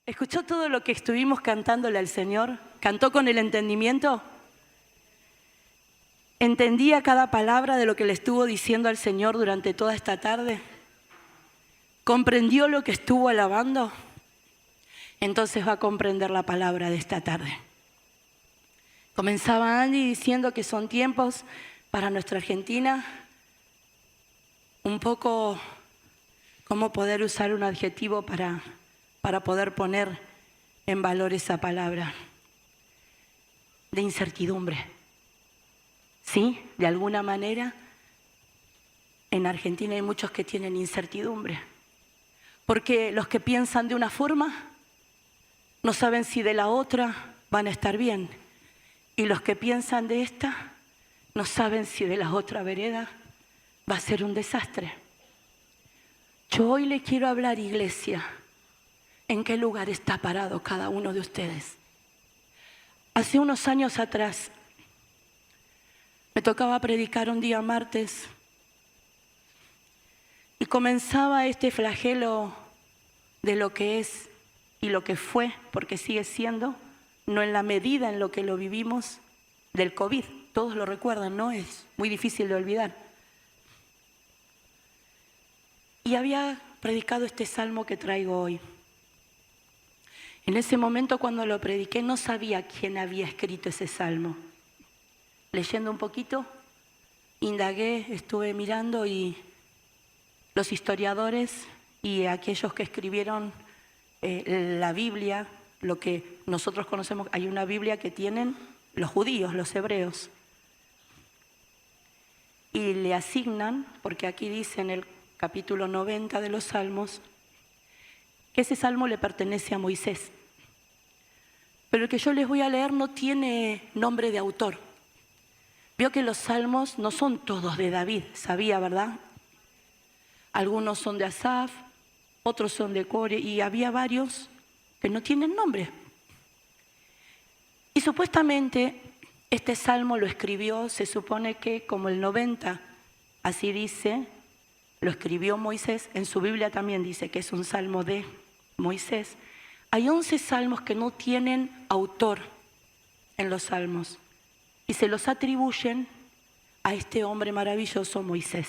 ¿Escuchó todo lo que estuvimos cantándole al Señor? ¿Cantó con el entendimiento? ¿Entendía cada palabra de lo que le estuvo diciendo al Señor durante toda esta tarde? ¿Comprendió lo que estuvo alabando? Entonces va a comprender la palabra de esta tarde. Comenzaba Andy diciendo que son tiempos para nuestra Argentina, un poco cómo poder usar un adjetivo para poder poner en valor esa palabra, de incertidumbre. ¿Sí? De alguna manera, en Argentina hay muchos que tienen incertidumbre, porque los que piensan de una forma no saben si de la otra van a estar bien, y los que piensan de esta no saben si de la otra vereda va a ser un desastre. Yo hoy le quiero hablar, iglesia, ¿en qué lugar está parado cada uno de ustedes? Hace unos años atrás me tocaba predicar un día martes y comenzaba este flagelo de lo que es y lo que fue, porque sigue siendo, no en la medida en lo que lo vivimos, del COVID. Todos lo recuerdan, ¿no? Es muy difícil de olvidar. Y había predicado este salmo que traigo hoy. En ese momento cuando lo prediqué no sabía quién había escrito ese salmo. Leyendo un poquito, indagué, estuve mirando y los historiadores y aquellos que escribieron la Biblia, lo que nosotros conocemos, hay una Biblia que tienen los judíos, los hebreos. Y le asignan, porque aquí dice en el capítulo 90 de los Salmos, que ese salmo le pertenece a Moisés. Pero el que yo les voy a leer no tiene nombre de autor. Vio que los salmos no son todos de David, sabía, ¿verdad? Algunos son de Asaf, otros son de Core, y había varios que no tienen nombre. Y supuestamente este salmo lo escribió, se supone que como el 90, así dice, lo escribió Moisés. En su Biblia también dice que es un salmo de Moisés. Hay 11 salmos que no tienen autor en los salmos y se los atribuyen a este hombre maravilloso, Moisés.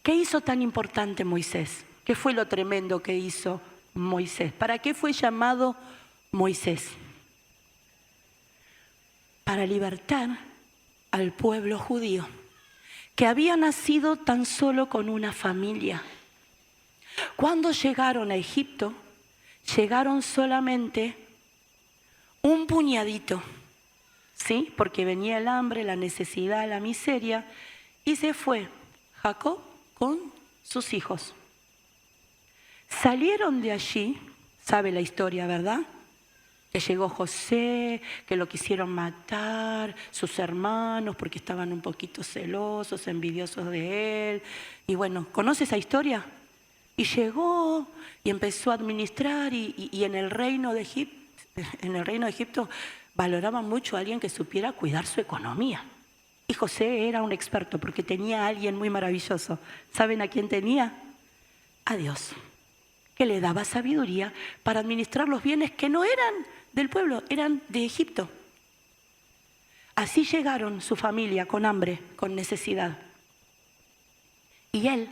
¿Qué hizo tan importante Moisés? ¿Qué fue lo tremendo que hizo Moisés? ¿Para qué fue llamado Moisés? Para libertar al pueblo judío, que había nacido tan solo con una familia. Cuando llegaron a Egipto, llegaron solamente un puñadito, ¿sí? Porque venía el hambre, la necesidad, la miseria, y se fue Jacob con sus hijos. Salieron de allí, sabe la historia, ¿verdad? Que llegó José, que lo quisieron matar, sus hermanos, porque estaban un poquito celosos, envidiosos de él. Y bueno, ¿conoce esa historia? Y llegó y empezó a administrar y en el reino de Egipto valoraban mucho a alguien que supiera cuidar su economía. Y José era un experto porque tenía a alguien muy maravilloso. ¿Saben a quién tenía? A Dios, que le daba sabiduría para administrar los bienes que no eran del pueblo, eran de Egipto. Así llegaron su familia con hambre, con necesidad. Y él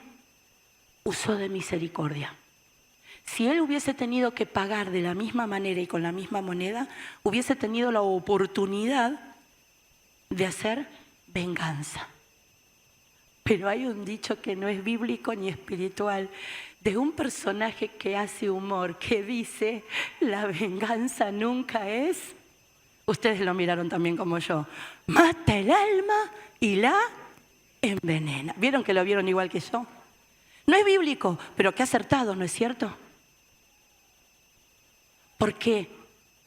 usó de misericordia. Si él hubiese tenido que pagar de la misma manera y con la misma moneda, hubiese tenido la oportunidad de hacer venganza. Pero hay un dicho que no es bíblico ni espiritual, de un personaje que hace humor, que dice, la venganza nunca es, ustedes lo miraron también como yo, mata el alma y la envenena. ¿Vieron que lo vieron igual que yo? No es bíblico, pero qué acertado, ¿no es cierto? Porque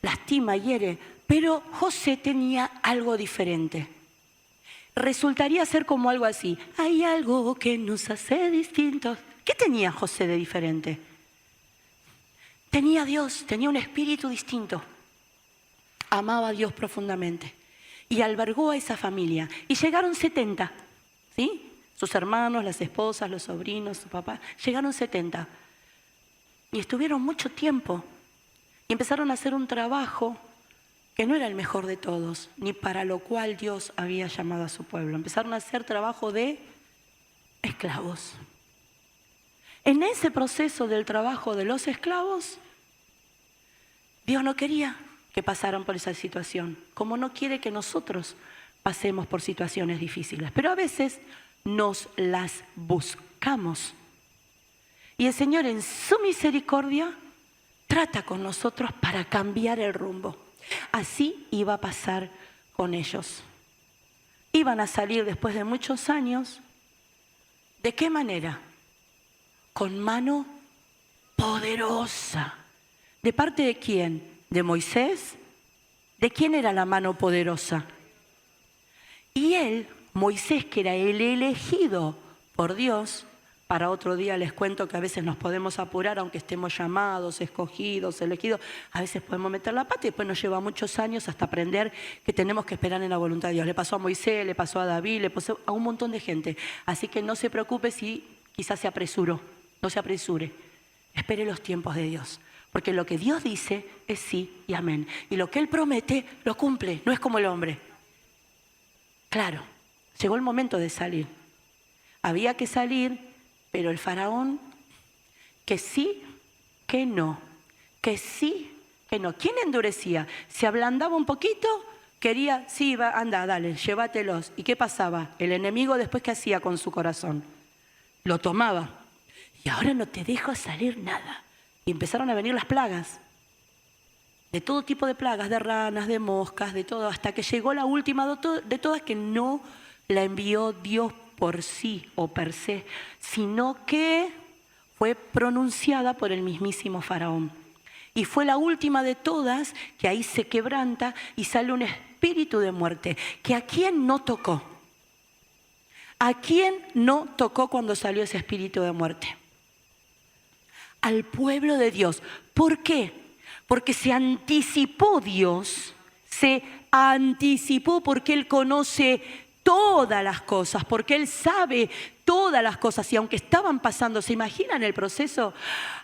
lastima, hiere, pero José tenía algo diferente. Resultaría ser como algo así, hay algo que nos hace distintos. ¿Qué tenía José de diferente? Tenía a Dios, tenía un espíritu distinto. Amaba a Dios profundamente y albergó a esa familia. Y llegaron 70, ¿sí? Sus hermanos, las esposas, los sobrinos, su papá, llegaron 70. Y estuvieron mucho tiempo. Y empezaron a hacer un trabajo que no era el mejor de todos, ni para lo cual Dios había llamado a su pueblo. Empezaron a hacer trabajo de esclavos. En ese proceso del trabajo de los esclavos, Dios no quería que pasaran por esa situación, como no quiere que nosotros pasemos por situaciones difíciles. Pero a veces nos las buscamos. Y el Señor en su misericordia trata con nosotros para cambiar el rumbo. Así iba a pasar con ellos. Iban a salir después de muchos años. ¿De qué manera? Con mano poderosa. ¿De parte de quién? ¿De Moisés? ¿De quién era la mano poderosa? Y él, Moisés, que era el elegido por Dios. Para otro día les cuento que a veces nos podemos apurar, aunque estemos llamados, escogidos, elegidos. A veces podemos meter la pata y después nos lleva muchos años hasta aprender que tenemos que esperar en la voluntad de Dios. Le pasó a Moisés, le pasó a David, le pasó a un montón de gente. Así que no se preocupe si quizás se apresuró. No se apresure. Espere los tiempos de Dios. Porque lo que Dios dice es sí y amén. Y lo que Él promete, lo cumple. No es como el hombre. Claro, llegó el momento de salir. Había que salir. Pero el faraón, que sí, que no, que sí, que no. ¿Quién endurecía? Se ablandaba un poquito, quería, sí, va, anda, dale, llévatelos. ¿Y qué pasaba? El enemigo después, ¿qué hacía con su corazón? Lo tomaba. Y ahora no te dejo salir nada. Y empezaron a venir las plagas. De todo tipo de plagas, de ranas, de moscas, de todo. Hasta que llegó la última de todas, que no la envió Dios por sí o per se, sino que fue pronunciada por el mismísimo faraón. Y fue la última de todas, que ahí se quebranta y sale un espíritu de muerte, que ¿a quién no tocó? ¿A quién no tocó cuando salió ese espíritu de muerte? Al pueblo de Dios. ¿Por qué? Porque se anticipó Dios, se anticipó porque Él conoce todas las cosas, porque Él sabe todas las cosas. Y aunque estaban pasando, ¿se imaginan el proceso?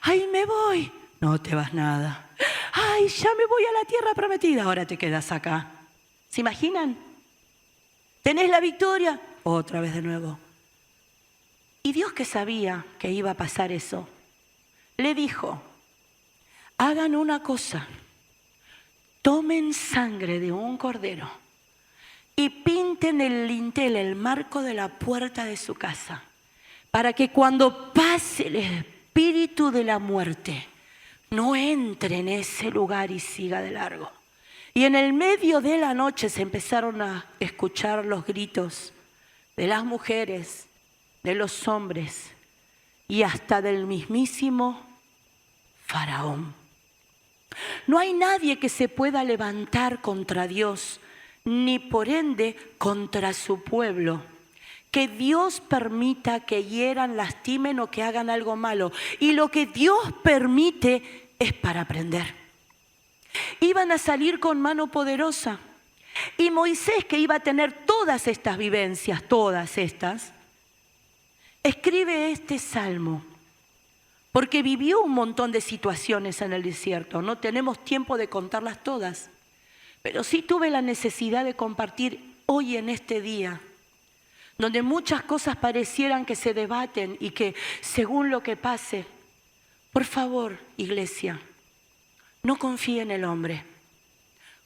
¡Ay, me voy! No te vas nada. ¡Ay, ya me voy a la tierra prometida! Ahora te quedas acá. ¿Se imaginan? ¿Tenés la victoria? Otra vez de nuevo. Y Dios, que sabía que iba a pasar eso, le dijo: hagan una cosa, tomen sangre de un cordero y pinten el lintel, el marco de la puerta de su casa, para que cuando pase el espíritu de la muerte, no entre en ese lugar y siga de largo. Y en el medio de la noche se empezaron a escuchar los gritos de las mujeres, de los hombres y hasta del mismísimo faraón. No hay nadie que se pueda levantar contra Dios, ni por ende contra su pueblo. Que Dios permita que hieran, lastimen o que hagan algo malo. Y lo que Dios permite es para aprender. Iban a salir con mano poderosa. Y Moisés, que iba a tener todas estas vivencias, todas estas, escribe este salmo. Porque vivió un montón de situaciones en el desierto. No tenemos tiempo de contarlas todas. Pero sí tuve la necesidad de compartir hoy en este día, donde muchas cosas parecieran que se debaten y que según lo que pase, por favor, iglesia, no confíe en el hombre,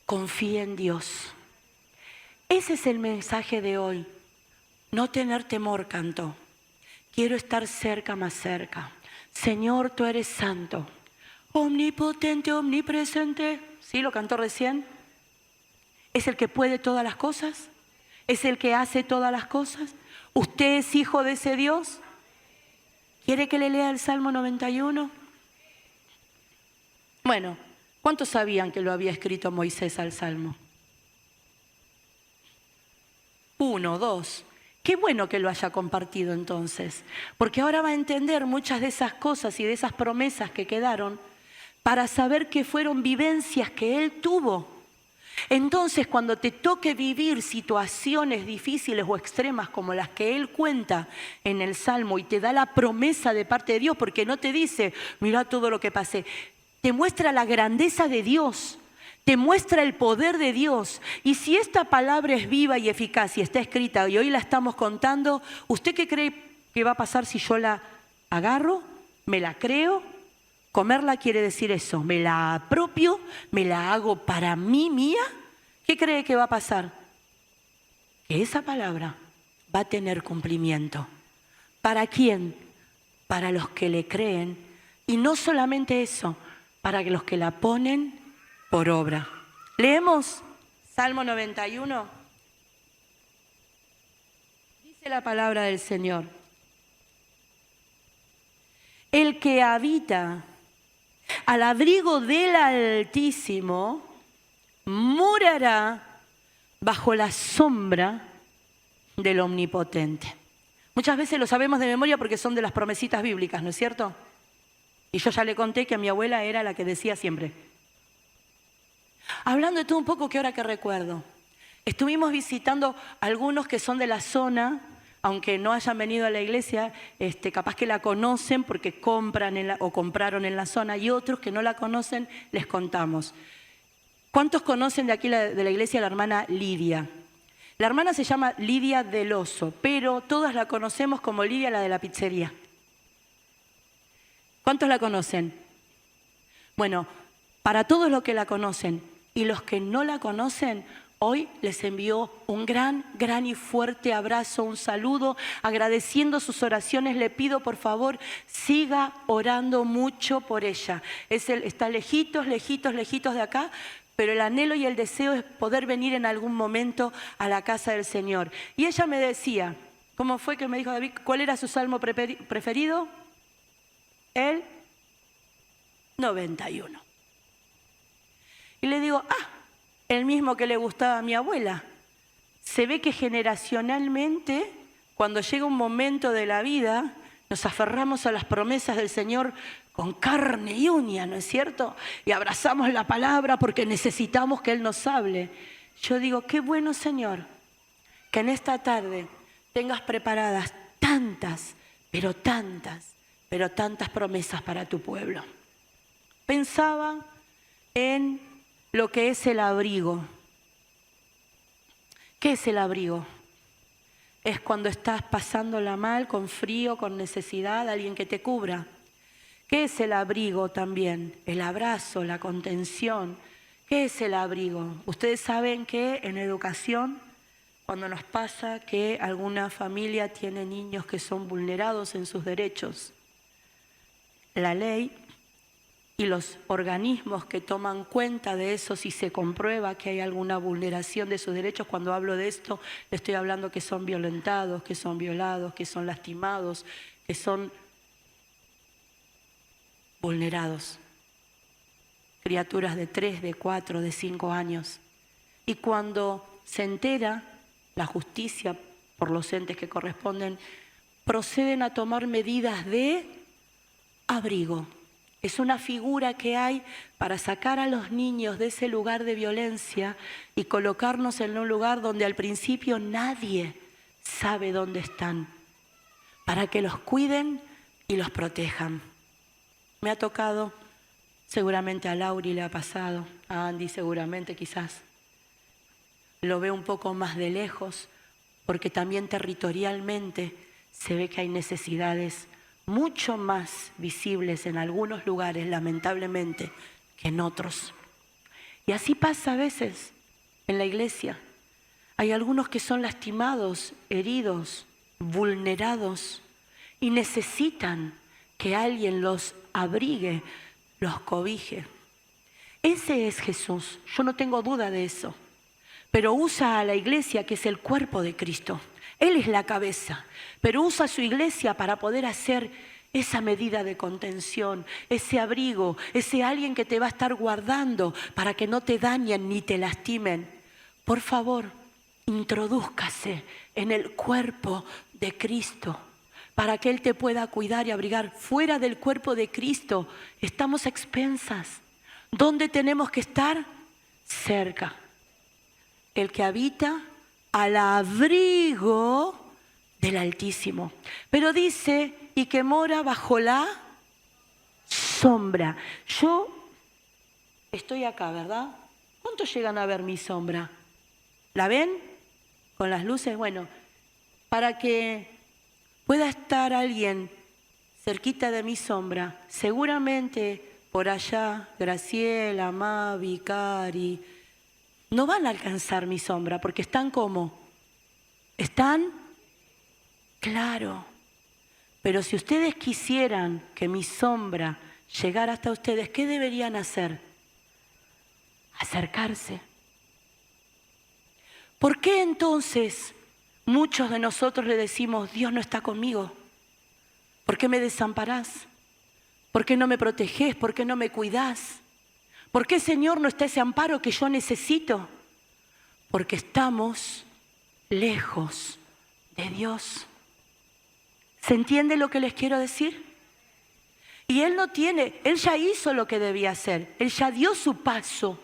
confíe en Dios. Ese es el mensaje de hoy. No tener temor, cantó. Quiero estar cerca, más cerca. Señor, tú eres santo, omnipotente, omnipresente. ¿Sí lo cantó recién? ¿Es el que puede todas las cosas? ¿Es el que hace todas las cosas? ¿Usted es hijo de ese Dios? ¿Quiere que le lea el Salmo 91? Bueno, ¿cuántos sabían que lo había escrito Moisés al Salmo? 1, 2. Qué bueno que lo haya compartido entonces, porque ahora va a entender muchas de esas cosas y de esas promesas que quedaron para saber que fueron vivencias que él tuvo. Entonces, cuando te toque vivir situaciones difíciles o extremas como las que él cuenta en el Salmo y te da la promesa de parte de Dios, porque no te dice, mira todo lo que pasé, te muestra la grandeza de Dios, te muestra el poder de Dios. Y si esta palabra es viva y eficaz y está escrita y hoy la estamos contando, ¿usted qué cree que va a pasar si yo la agarro, me la creo? Comerla quiere decir eso, me la apropio, me la hago para mí mía. ¿Qué cree que va a pasar? Que esa palabra va a tener cumplimiento. ¿Para quién? Para los que le creen. Y no solamente eso, para los que la ponen por obra. Leemos Salmo 91. Dice la palabra del Señor. El que habita al abrigo del Altísimo morará bajo la sombra del Omnipotente. Muchas veces lo sabemos de memoria porque son de las promesitas bíblicas, ¿no es cierto? Y yo ya le conté que mi abuela era la que decía siempre. Hablando de todo un poco, que ahora que recuerdo, estuvimos visitando algunos que son de la zona, aunque no hayan venido a la iglesia, capaz que la conocen porque compran o compraron en la zona, y otros que no la conocen, les contamos. ¿Cuántos conocen de aquí de la iglesia a la hermana Lidia? La hermana se llama Lidia del Oso, pero todas la conocemos como Lidia, la de la pizzería. ¿Cuántos la conocen? Bueno, para todos los que la conocen y los que no la conocen, hoy les envío un gran y fuerte abrazo, un saludo, agradeciendo sus oraciones. Le pido, por favor, siga orando mucho por ella. Está lejitos de acá, pero el anhelo y el deseo es poder venir en algún momento a la casa del Señor. Y ella me decía, ¿cómo fue que me dijo David? ¿Cuál era su salmo preferido? El 91. Y le digo, el mismo que le gustaba a mi abuela. Se ve que generacionalmente, cuando llega un momento de la vida, nos aferramos a las promesas del Señor con carne y uña, ¿no es cierto? Y abrazamos la palabra porque necesitamos que Él nos hable. Yo digo, qué bueno, Señor, que en esta tarde tengas preparadas tantas promesas para tu pueblo. Pensaba en lo que es el abrigo. ¿Qué es el abrigo? Es cuando estás pasándola mal, con frío, con necesidad, alguien que te cubra. ¿Qué es el abrigo también? El abrazo, la contención. ¿Qué es el abrigo? Ustedes saben que en educación, cuando nos pasa que alguna familia tiene niños que son vulnerados en sus derechos, la ley y los organismos que toman cuenta de eso, si se comprueba que hay alguna vulneración de sus derechos, cuando hablo de esto, le estoy hablando que son violentados, que son violados, que son lastimados, que son vulnerados. Criaturas de 3, de 4, de 5 años. Y cuando se entera la justicia por los entes que corresponden, proceden a tomar medidas de abrigo. Es una figura que hay para sacar a los niños de ese lugar de violencia y colocarnos en un lugar donde al principio nadie sabe dónde están, para que los cuiden y los protejan. Me ha tocado, seguramente a Lauri le ha pasado, a Andy seguramente quizás. Lo veo un poco más de lejos, porque también territorialmente se ve que hay necesidades mucho más visibles en algunos lugares, lamentablemente, que en otros. Y así pasa a veces en la iglesia. Hay algunos que son lastimados, heridos, vulnerados y necesitan que alguien los abrigue, los cobije. Ese es Jesús, yo no tengo duda de eso. Pero usa a la iglesia, que es el cuerpo de Cristo. Él es la cabeza, pero usa a su iglesia para poder hacer esa medida de contención, ese abrigo, ese alguien que te va a estar guardando para que no te dañen ni te lastimen. Por favor, introdúzcase en el cuerpo de Cristo para que Él te pueda cuidar y abrigar. Fuera del cuerpo de Cristo estamos a expensas. ¿Dónde tenemos que estar? Cerca. el que habita al abrigo del Altísimo. Pero dice, y que mora bajo la sombra. Yo estoy acá, ¿verdad? ¿Cuántos llegan a ver mi sombra? ¿La ven? Con las luces. Bueno, para que pueda estar alguien cerquita de mi sombra, seguramente por allá, Graciela, Mavi, Cari, no van a alcanzar mi sombra porque están como, están, claro. Pero si ustedes quisieran que mi sombra llegara hasta ustedes, ¿qué deberían hacer? Acercarse. ¿Por qué entonces muchos de nosotros le decimos, Dios no está conmigo? ¿Por qué me desamparás? ¿Por qué no me protegés? ¿Por qué no me cuidás? ¿Por qué, Señor, no está ese amparo que yo necesito? Porque estamos lejos de Dios. ¿Se entiende lo que les quiero decir? Y Él ya hizo lo que debía hacer. Él ya dio su paso.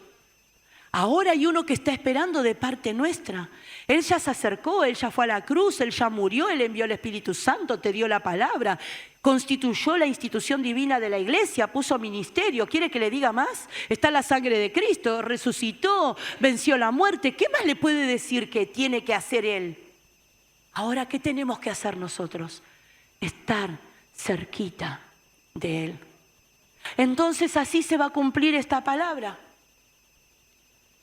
Ahora hay uno que está esperando de parte nuestra. Él ya se acercó, Él ya fue a la cruz, Él ya murió, Él envió el Espíritu Santo, te dio la palabra, constituyó la institución divina de la iglesia, puso ministerio. ¿Quiere que le diga más? Está la sangre de Cristo, resucitó, venció la muerte. ¿Qué más le puede decir que tiene que hacer Él? Ahora, ¿qué tenemos que hacer nosotros? Estar cerquita de Él. Entonces así se va a cumplir esta palabra.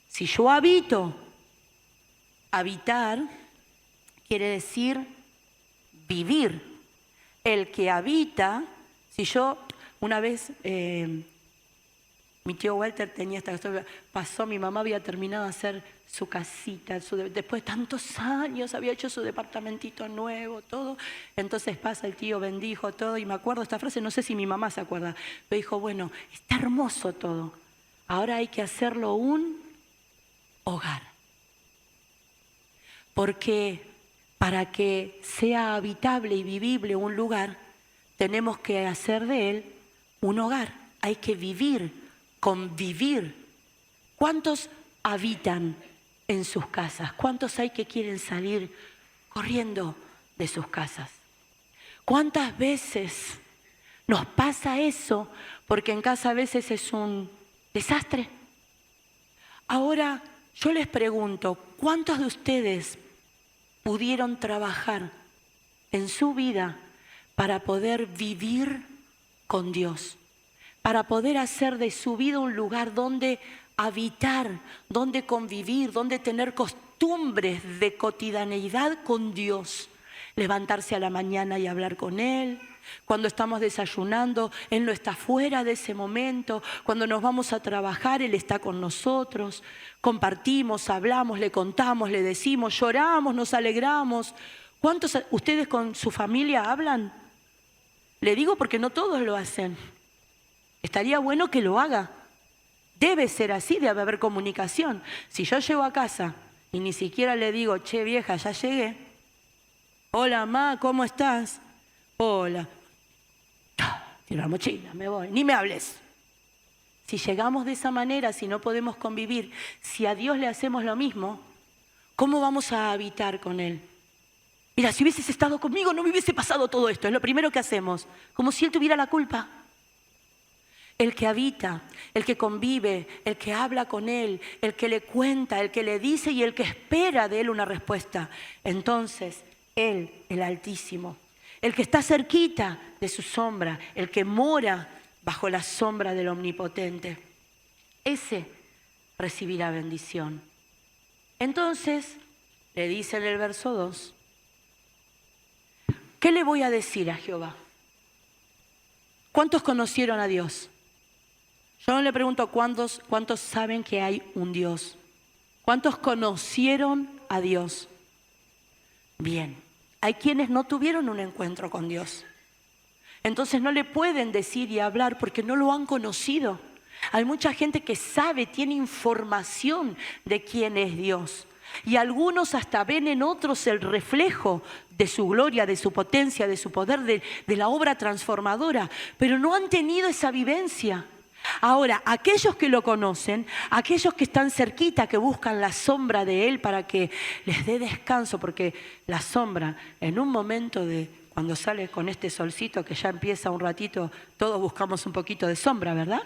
Si yo habito, habitar quiere decir vivir. El que habita, si yo una vez, mi tío Walter tenía esta cosa, pasó, mi mamá había terminado de hacer su casita, después de tantos años había hecho su departamentito nuevo, todo. Entonces pasa el tío, bendijo todo, y me acuerdo esta frase, no sé si mi mamá se acuerda, pero dijo, bueno, está hermoso todo, ahora hay que hacerlo un hogar. Porque para que sea habitable y vivible un lugar, tenemos que hacer de él un hogar. Hay que vivir, convivir. ¿Cuántos habitan en sus casas? ¿Cuántos hay que quieren salir corriendo de sus casas? ¿Cuántas veces nos pasa eso? Porque en casa a veces es un desastre. Ahora, yo les pregunto, ¿cuántos de ustedes pudieron trabajar en su vida para poder vivir con Dios? Para poder hacer de su vida un lugar donde habitar, donde convivir, donde tener costumbres de cotidianeidad con Dios. Levantarse a la mañana y hablar con Él. Cuando estamos desayunando, Él no está fuera de ese momento. Cuando nos vamos a trabajar, Él está con nosotros. Compartimos, hablamos, le contamos, le decimos, lloramos, nos alegramos. ¿Cuántos ustedes con su familia hablan? Le digo porque no todos lo hacen. Estaría bueno que lo haga. Debe ser así, debe haber comunicación. Si yo llego a casa y ni siquiera le digo, che vieja, ya llegué. Hola, ma, ¿cómo estás? Hola. Tiro la mochila, me voy. Ni me hables. Si llegamos de esa manera, si no podemos convivir, si a Dios le hacemos lo mismo, ¿cómo vamos a habitar con Él? Mira, si hubieses estado conmigo no me hubiese pasado todo esto. Es lo primero que hacemos. Como si Él tuviera la culpa. El que habita, el que convive, el que habla con Él, el que le cuenta, el que le dice y el que espera de Él una respuesta. Entonces, Él, el Altísimo, el que está cerquita de su sombra, el que mora bajo la sombra del Omnipotente, ese recibirá bendición. Entonces, le dice en el verso 2, ¿qué le voy a decir a Jehová? ¿Cuántos conocieron a Dios? Yo no le pregunto cuántos saben que hay un Dios. ¿Cuántos conocieron a Dios? Bien, hay quienes no tuvieron un encuentro con Dios. Entonces no le pueden decir y hablar porque no lo han conocido. Hay mucha gente que sabe, tiene información de quién es Dios. Y algunos hasta ven en otros el reflejo de su gloria, de su potencia, de su poder, de la obra transformadora. Pero no han tenido esa vivencia. Ahora, aquellos que lo conocen, aquellos que están cerquita, que buscan la sombra de Él para que les dé descanso, porque la sombra, en un momento de cuando sale con este solcito que ya empieza un ratito, todos buscamos un poquito de sombra, ¿verdad?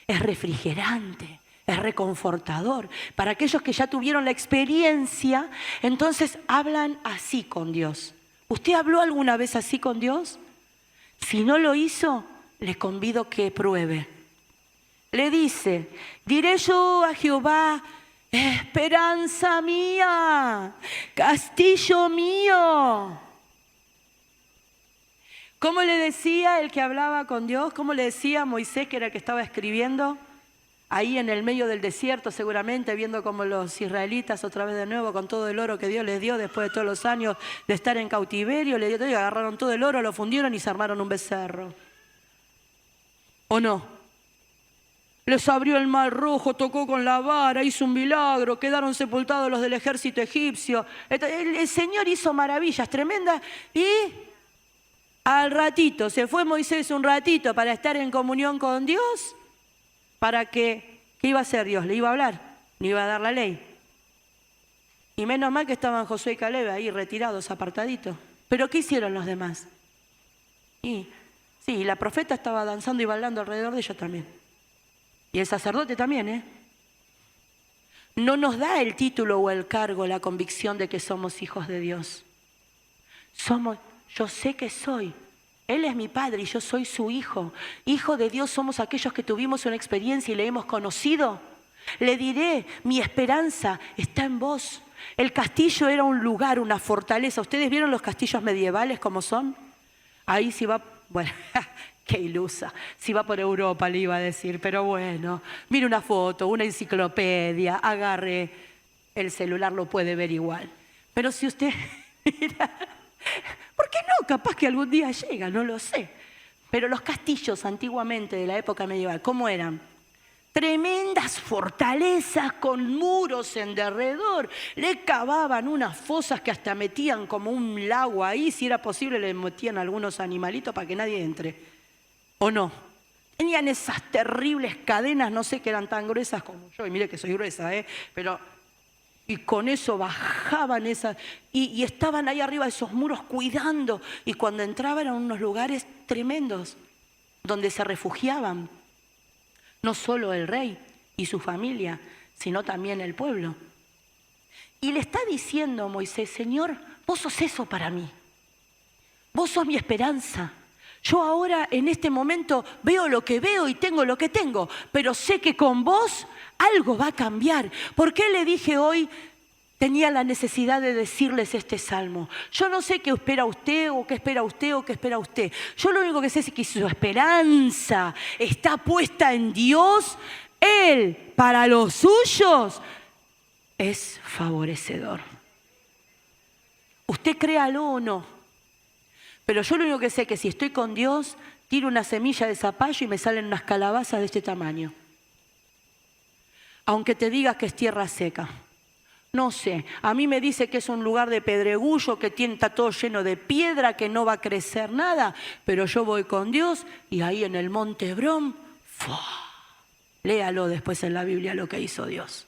Es refrigerante, es reconfortador. Para aquellos que ya tuvieron la experiencia, entonces hablan así con Dios. ¿Usted habló alguna vez así con Dios? Si no lo hizo, le convido que pruebe. Le dice, diré yo a Jehová, esperanza mía, castillo mío. ¿Cómo le decía el que hablaba con Dios? ¿Cómo le decía Moisés, que era el que estaba escribiendo? Ahí en el medio del desierto, seguramente, viendo como los israelitas otra vez de nuevo, con todo el oro que Dios les dio después de todos los años de estar en cautiverio, le dio todo y agarraron todo el oro, lo fundieron y se armaron un becerro. ¿O no? Les abrió el mar rojo, tocó con la vara, hizo un milagro, quedaron sepultados los del ejército egipcio. El Señor hizo maravillas tremendas y al ratito, se fue Moisés un ratito para estar en comunión con Dios, para que, ¿qué iba a hacer Dios? Le iba a hablar, le iba a dar la ley. Y menos mal que estaban Josué y Caleb ahí retirados, apartaditos. ¿Pero qué hicieron los demás? Y sí, la profeta estaba danzando y bailando alrededor de ellos también. Y el sacerdote también, ¿eh? No nos da el título o el cargo, la convicción de que somos hijos de Dios. Yo sé que soy. Él es mi padre y yo soy su hijo. Hijo de Dios somos aquellos que tuvimos una experiencia y le hemos conocido. Le diré, mi esperanza está en vos. El castillo era un lugar, una fortaleza. ¿Ustedes vieron los castillos medievales cómo son? Ahí si va, bueno, qué ilusa. Si va por Europa le iba a decir, pero bueno, mire una foto, una enciclopedia, agarre el celular, lo puede ver igual. Pero si usted mira, ¿por qué no? Capaz que algún día llega, no lo sé. Pero los castillos antiguamente de la época medieval, ¿cómo eran? Tremendas fortalezas con muros en derredor. Le cavaban unas fosas que hasta metían como un lago ahí. Si era posible le metían algunos animalitos para que nadie entre. ¿O no? Tenían esas terribles cadenas, no sé, que eran tan gruesas como yo. Y mire que soy gruesa, pero... Y con eso bajaban esas, y estaban ahí arriba de esos muros cuidando. Y cuando entraban eran unos lugares tremendos, donde se refugiaban. No solo el rey y su familia, sino también el pueblo. Y le está diciendo Moisés, Señor, vos sos eso para mí. Vos sos mi esperanza. Yo ahora en este momento veo lo que veo y tengo lo que tengo, pero sé que con vos algo va a cambiar. ¿Por qué le dije hoy? Tenía la necesidad de decirles este salmo. Yo no sé qué espera usted o qué espera usted o qué espera usted. Yo lo único que sé es que su esperanza está puesta en Dios. Él, para los suyos, es favorecedor. Usted créalo o no. Pero yo lo único que sé es que si estoy con Dios, tiro una semilla de zapallo y me salen unas calabazas de este tamaño. Aunque te digas que es tierra seca. No sé, a mí me dice que es un lugar de pedregullo, que está todo lleno de piedra, que no va a crecer nada. Pero yo voy con Dios y ahí en el monte Hebrón, léalo después en la Biblia lo que hizo Dios.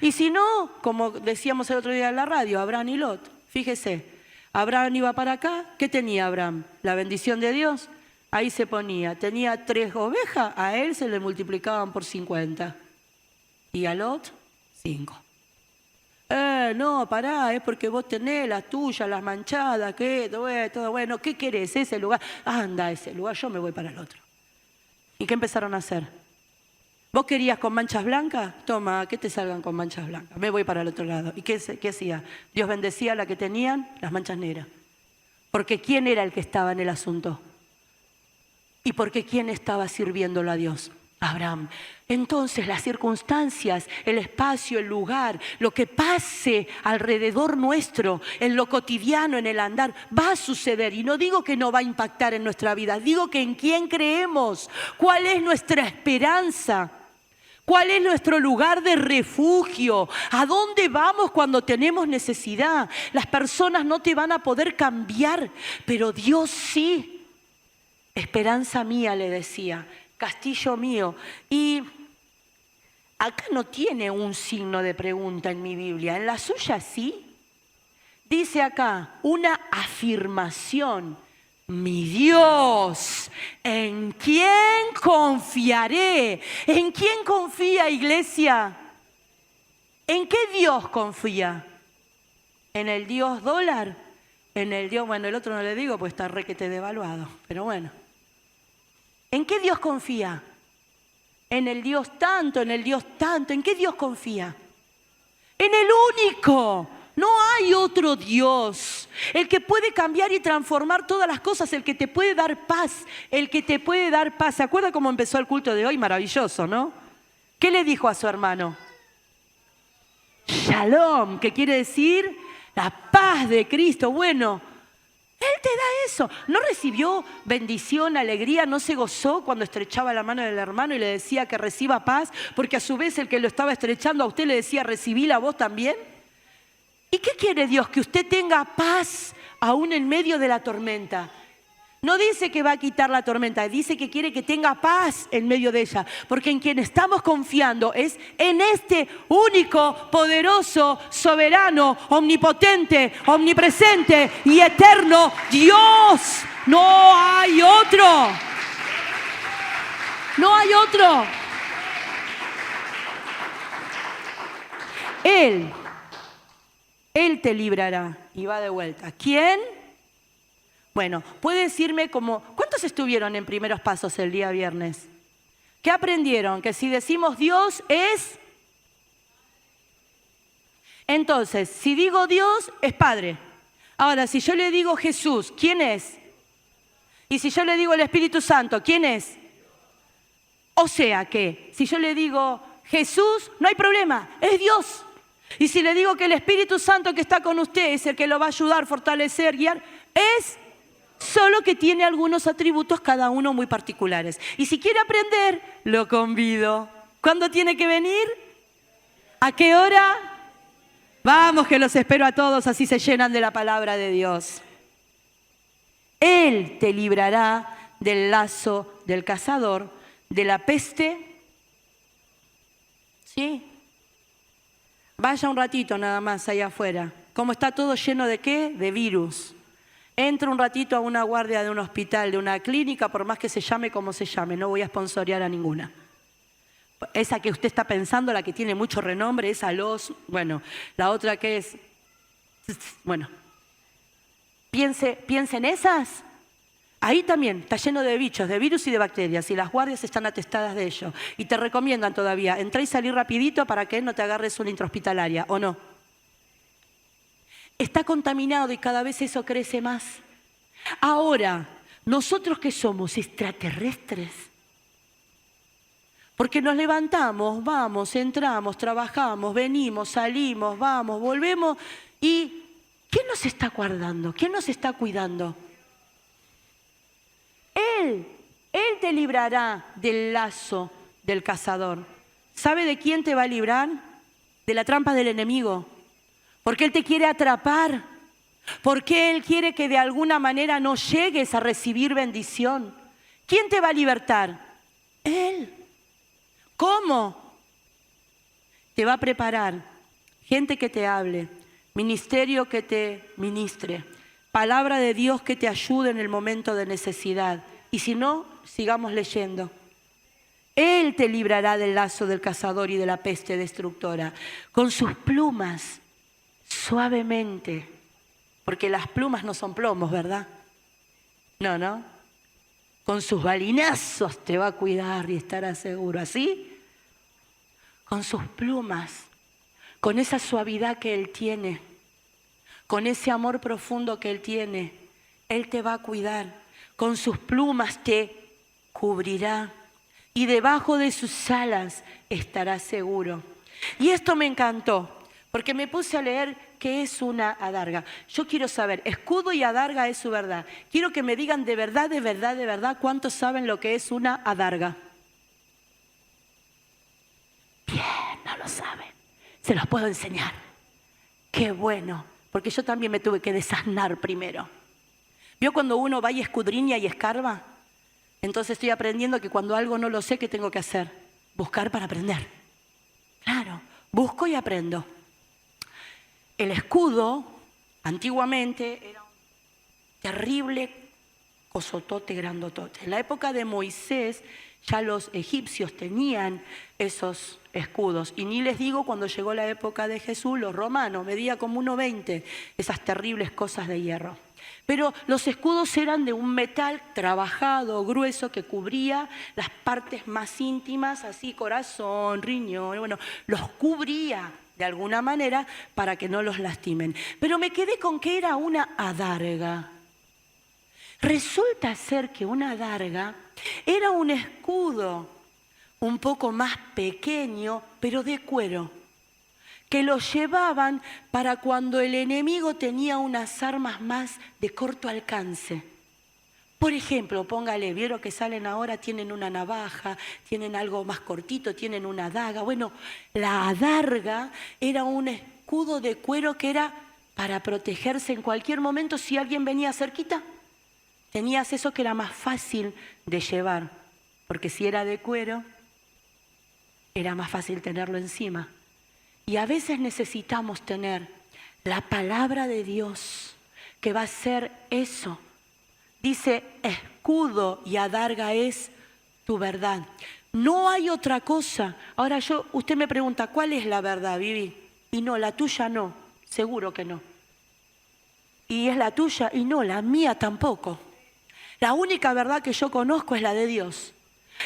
Y si no, como decíamos el otro día en la radio, Abraham y Lot, fíjese. Abraham iba para acá, ¿qué tenía Abraham? La bendición de Dios, ahí se ponía, tenía 3 ovejas, a él se le multiplicaban por 50 y a Lot 5. No, pará, es porque vos tenés las tuyas, las manchadas, que todo bueno, ¿qué querés? Ese lugar, anda a ese lugar, yo me voy para el otro. ¿Y qué empezaron a hacer? ¿Vos querías con manchas blancas? Toma, que te salgan con manchas blancas. Me voy para el otro lado. ¿Y qué hacía? Dios bendecía a la que tenían las manchas negras. Porque ¿quién era el que estaba en el asunto? ¿Y porque quién estaba sirviéndolo a Dios? Abraham. Entonces las circunstancias, el espacio, el lugar, lo que pase alrededor nuestro, en lo cotidiano, en el andar, va a suceder. Y no digo que no va a impactar en nuestra vida, digo que en quién creemos, cuál es nuestra esperanza. ¿Cuál es nuestro lugar de refugio? ¿A dónde vamos cuando tenemos necesidad? Las personas no te van a poder cambiar, pero Dios sí. Esperanza mía, le decía, castillo mío. Y acá no tiene un signo de pregunta en mi Biblia, en la suya sí. Dice acá una afirmación. Mi Dios, ¿en quién confiaré? ¿En quién confía, iglesia? ¿En qué Dios confía? ¿En el Dios dólar? ¿En el Dios, bueno, el otro no le digo pues está requete devaluado, pero bueno. ¿En qué Dios confía? En el Dios tanto, en el Dios tanto. ¿En qué Dios confía? En el único. No hay otro Dios. El que puede cambiar y transformar todas las cosas, el que te puede dar paz, el que te puede dar paz. ¿Se acuerda cómo empezó el culto de hoy? Maravilloso, ¿no? ¿Qué le dijo a su hermano? Shalom, que quiere decir la paz de Cristo. Bueno, Él te da eso. ¿No recibió bendición, alegría? ¿No se gozó cuando estrechaba la mano del hermano y le decía que reciba paz? Porque a su vez el que lo estaba estrechando a usted le decía, recibíla vos también. ¿Y qué quiere Dios? Que usted tenga paz aún en medio de la tormenta. No dice que va a quitar la tormenta, dice que quiere que tenga paz en medio de ella. Porque en quien estamos confiando es en este único, poderoso, soberano, omnipotente, omnipresente y eterno Dios. No hay otro. No hay otro. Él te librará. Y va de vuelta. ¿Quién? Bueno, puede decirme como, ¿cuántos estuvieron en primeros pasos el día viernes? ¿Qué aprendieron? Que si decimos Dios es... Entonces, si digo Dios, es Padre. Ahora, si yo le digo Jesús, ¿quién es? Y si yo le digo el Espíritu Santo, ¿quién es? O sea que, si yo le digo Jesús, no hay problema, es Dios. Y si le digo que el Espíritu Santo que está con usted es el que lo va a ayudar, fortalecer, guiar, es solo que tiene algunos atributos, cada uno muy particulares. Y si quiere aprender, lo convido. ¿Cuándo tiene que venir? ¿A qué hora? Vamos, que los espero a todos, así se llenan de la palabra de Dios. Él te librará del lazo del cazador, de la peste. ¿Sí? Vaya un ratito nada más allá afuera. ¿Cómo está todo lleno de qué? De virus. Entra un ratito a una guardia de un hospital, de una clínica, por más que se llame como se llame. No voy a sponsorear a ninguna. Esa que usted está pensando, la que tiene mucho renombre, esa bueno, la otra que es... Bueno, piense en esas. Ahí también está lleno de bichos, de virus y de bacterias, y las guardias están atestadas de ello. Y te recomiendan todavía, entra y salí rapidito para que no te agarres una intrahospitalaria, ¿o no? Está contaminado y cada vez eso crece más. Ahora, nosotros que somos extraterrestres, porque nos levantamos, vamos, entramos, trabajamos, venimos, salimos, vamos, volvemos, y ¿quién nos está guardando? ¿Quién nos está cuidando? Él te librará del lazo del cazador. ¿Sabe de quién te va a librar? De la trampa del enemigo. Porque Él te quiere atrapar. Porque Él quiere que de alguna manera no llegues a recibir bendición. ¿Quién te va a libertar? Él. ¿Cómo? Te va a preparar gente que te hable, ministerio que te ministre, palabra de Dios que te ayude en el momento de necesidad. Y si no, sigamos leyendo. Él te librará del lazo del cazador y de la peste destructora. Con sus plumas, suavemente. Porque las plumas no son plomos, ¿verdad? No, ¿no? Con sus balinazos te va a cuidar y estará seguro. ¿Así? Con sus plumas, con esa suavidad que Él tiene, con ese amor profundo que Él tiene, Él te va a cuidar. Con sus plumas te cubrirá y debajo de sus alas estarás seguro. Y esto me encantó, porque me puse a leer qué es una adarga. Yo quiero saber, escudo y adarga es su verdad. Quiero que me digan de verdad, de verdad, de verdad, ¿cuántos saben lo que es una adarga? Bien, no lo saben. Se los puedo enseñar. Qué bueno, porque yo también me tuve que desasnar primero. ¿Vio cuando uno va y escudriña y escarba? Entonces estoy aprendiendo que cuando algo no lo sé, ¿qué tengo que hacer? Buscar para aprender. Claro, busco y aprendo. El escudo, antiguamente, era un terrible cosotote grandotote. En la época de Moisés, ya los egipcios tenían esos escudos. Y ni les digo cuando llegó la época de Jesús, los romanos, medía como 1,20 esas terribles cosas de hierro. Pero los escudos eran de un metal trabajado, grueso, que cubría las partes más íntimas, así corazón, riñón, bueno, los cubría de alguna manera para que no los lastimen. Pero me quedé con que era una adarga. Resulta ser que una adarga era un escudo un poco más pequeño, pero de cuero, que lo llevaban para cuando el enemigo tenía unas armas más de corto alcance. Por ejemplo, póngale, vieron que salen ahora, tienen una navaja, tienen algo más cortito, tienen una daga. Bueno, la adarga era un escudo de cuero que era para protegerse en cualquier momento si alguien venía cerquita. Tenías eso que era más fácil de llevar, porque si era de cuero, era más fácil tenerlo encima. Y a veces necesitamos tener la palabra de Dios, que va a ser eso. Dice, escudo y adarga es tu verdad. No hay otra cosa. Ahora usted me pregunta, ¿cuál es la verdad, Vivi? Y no, la tuya no, seguro que no. Y es la tuya y no, la mía tampoco. La única verdad que yo conozco es la de Dios.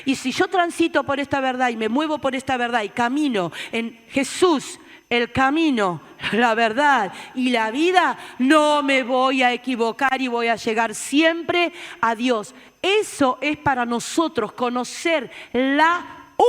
Y si yo transito por esta verdad y me muevo por esta verdad y camino en Jesús, el camino, la verdad y la vida, no me voy a equivocar y voy a llegar siempre a Dios. Eso es para nosotros, conocer la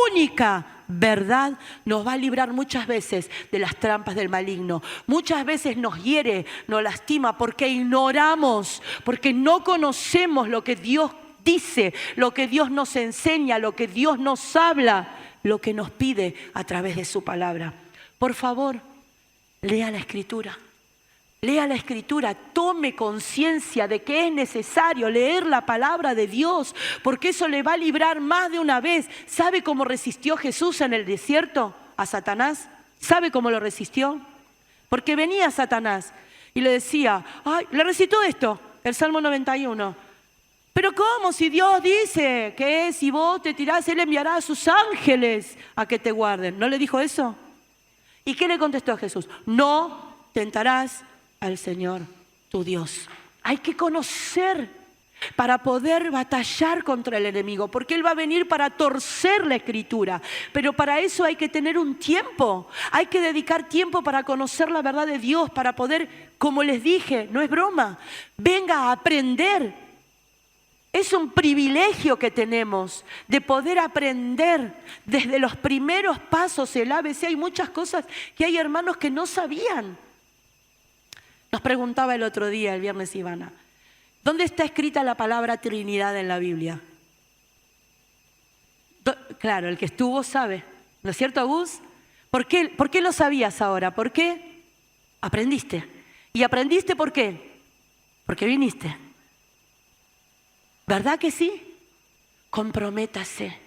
única verdad nos va a librar muchas veces de las trampas del maligno. Muchas veces nos hiere, nos lastima porque ignoramos, porque no conocemos lo que Dios dice, lo que Dios nos enseña, lo que Dios nos habla, lo que nos pide a través de su palabra. Por favor, lea la Escritura. Lea la Escritura, tome conciencia de que es necesario leer la palabra de Dios, porque eso le va a librar más de una vez. ¿Sabe cómo resistió Jesús en el desierto a Satanás? ¿Sabe cómo lo resistió? Porque venía Satanás y le decía, le recitó esto, el Salmo 91. Pero ¿cómo? Si Dios dice que si vos te tirás, Él enviará a sus ángeles a que te guarden. ¿No le dijo eso? ¿Y qué le contestó a Jesús? No tentarás al Señor tu Dios. Hay que conocer para poder batallar contra el enemigo, porque Él va a venir para torcer la Escritura, pero para eso hay que tener un tiempo, hay que dedicar tiempo para conocer la verdad de Dios, para poder, como les dije, no es broma, venga a aprender. Es un privilegio que tenemos de poder aprender desde los primeros pasos, el ABC. Hay muchas cosas que hay hermanos que no sabían. Nos preguntaba el otro día, el viernes Ivana, ¿dónde está escrita la palabra Trinidad en la Biblia? Claro, el que estuvo sabe, ¿no es cierto, Gus? ¿Por qué lo sabías ahora? ¿Por qué? Aprendiste. ¿Y aprendiste por qué? Porque viniste. ¿Verdad que sí? Comprométase,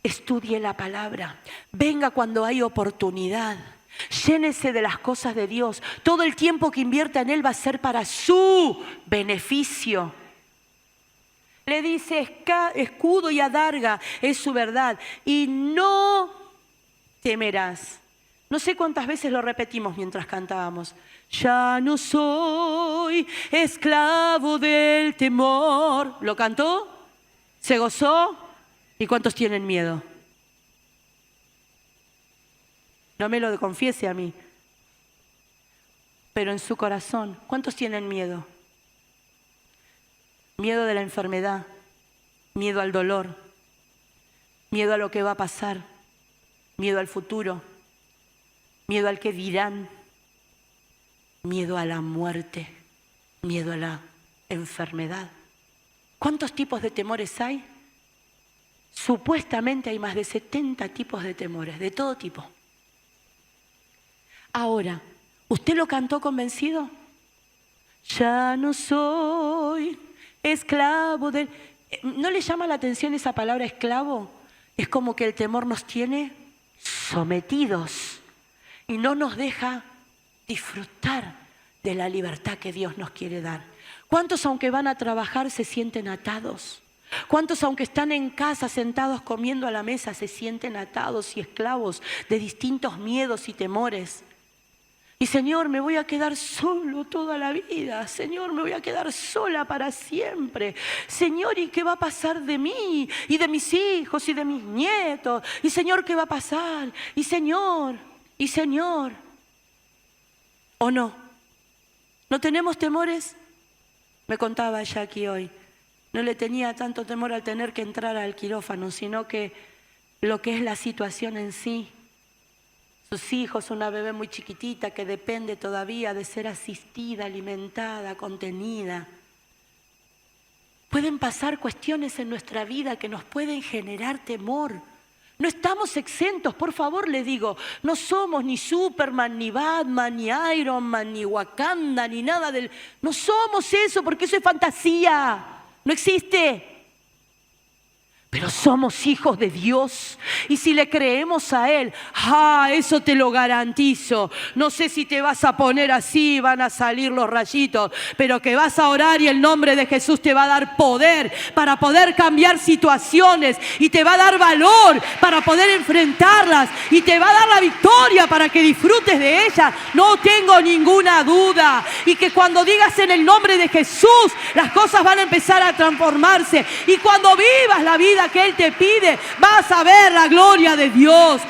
estudie la palabra, venga cuando hay oportunidad. Llénese de las cosas de Dios. Todo el tiempo que invierta en Él va a ser para su beneficio. Le dice escudo y adarga, es su verdad. Y no temerás. No sé cuántas veces lo repetimos mientras cantábamos. Ya no soy esclavo del temor. ¿Lo cantó? ¿Se gozó? ¿Y cuántos tienen miedo? No me lo confiese a mí, pero en su corazón, ¿cuántos tienen miedo? Miedo de la enfermedad, miedo al dolor, miedo a lo que va a pasar, miedo al futuro, miedo al que dirán, miedo a la muerte, miedo a la enfermedad. ¿Cuántos tipos de temores hay? Supuestamente hay más de 70 tipos de temores, de todo tipo. Ahora, ¿usted lo cantó convencido? Ya no soy esclavo del... ¿No le llama la atención esa palabra esclavo? Es como que el temor nos tiene sometidos y no nos deja disfrutar de la libertad que Dios nos quiere dar. ¿Cuántos aunque van a trabajar se sienten atados? ¿Cuántos aunque están en casa sentados comiendo a la mesa se sienten atados y esclavos de distintos miedos y temores? Y Señor, me voy a quedar solo toda la vida. Señor, me voy a quedar sola para siempre. Señor, ¿y qué va a pasar de mí? Y de mis hijos y de mis nietos. Y Señor, ¿qué va a pasar? Y Señor. ¿O no? ¿No tenemos temores? Me contaba Jackie hoy. No le tenía tanto temor al tener que entrar al quirófano, sino que lo que es la situación en sí. Sus hijos, una bebé muy chiquitita que depende todavía de ser asistida, alimentada, contenida. Pueden pasar cuestiones en nuestra vida que nos pueden generar temor. No estamos exentos, por favor le digo. No somos ni Superman, ni Batman, ni Iron Man, ni Wakanda, ni nada del... No somos eso porque eso es fantasía. No existe. Pero somos hijos de Dios y si le creemos a Él, eso te lo garantizo. No sé si te vas a poner así, van a salir los rayitos, pero que vas a orar y el nombre de Jesús te va a dar poder para poder cambiar situaciones y te va a dar valor para poder enfrentarlas y te va a dar la victoria para que disfrutes de ella. No tengo ninguna duda y que cuando digas en el nombre de Jesús, las cosas van a empezar a transformarse y cuando vivas la vida que Él te pide, vas a ver la gloria de Dios.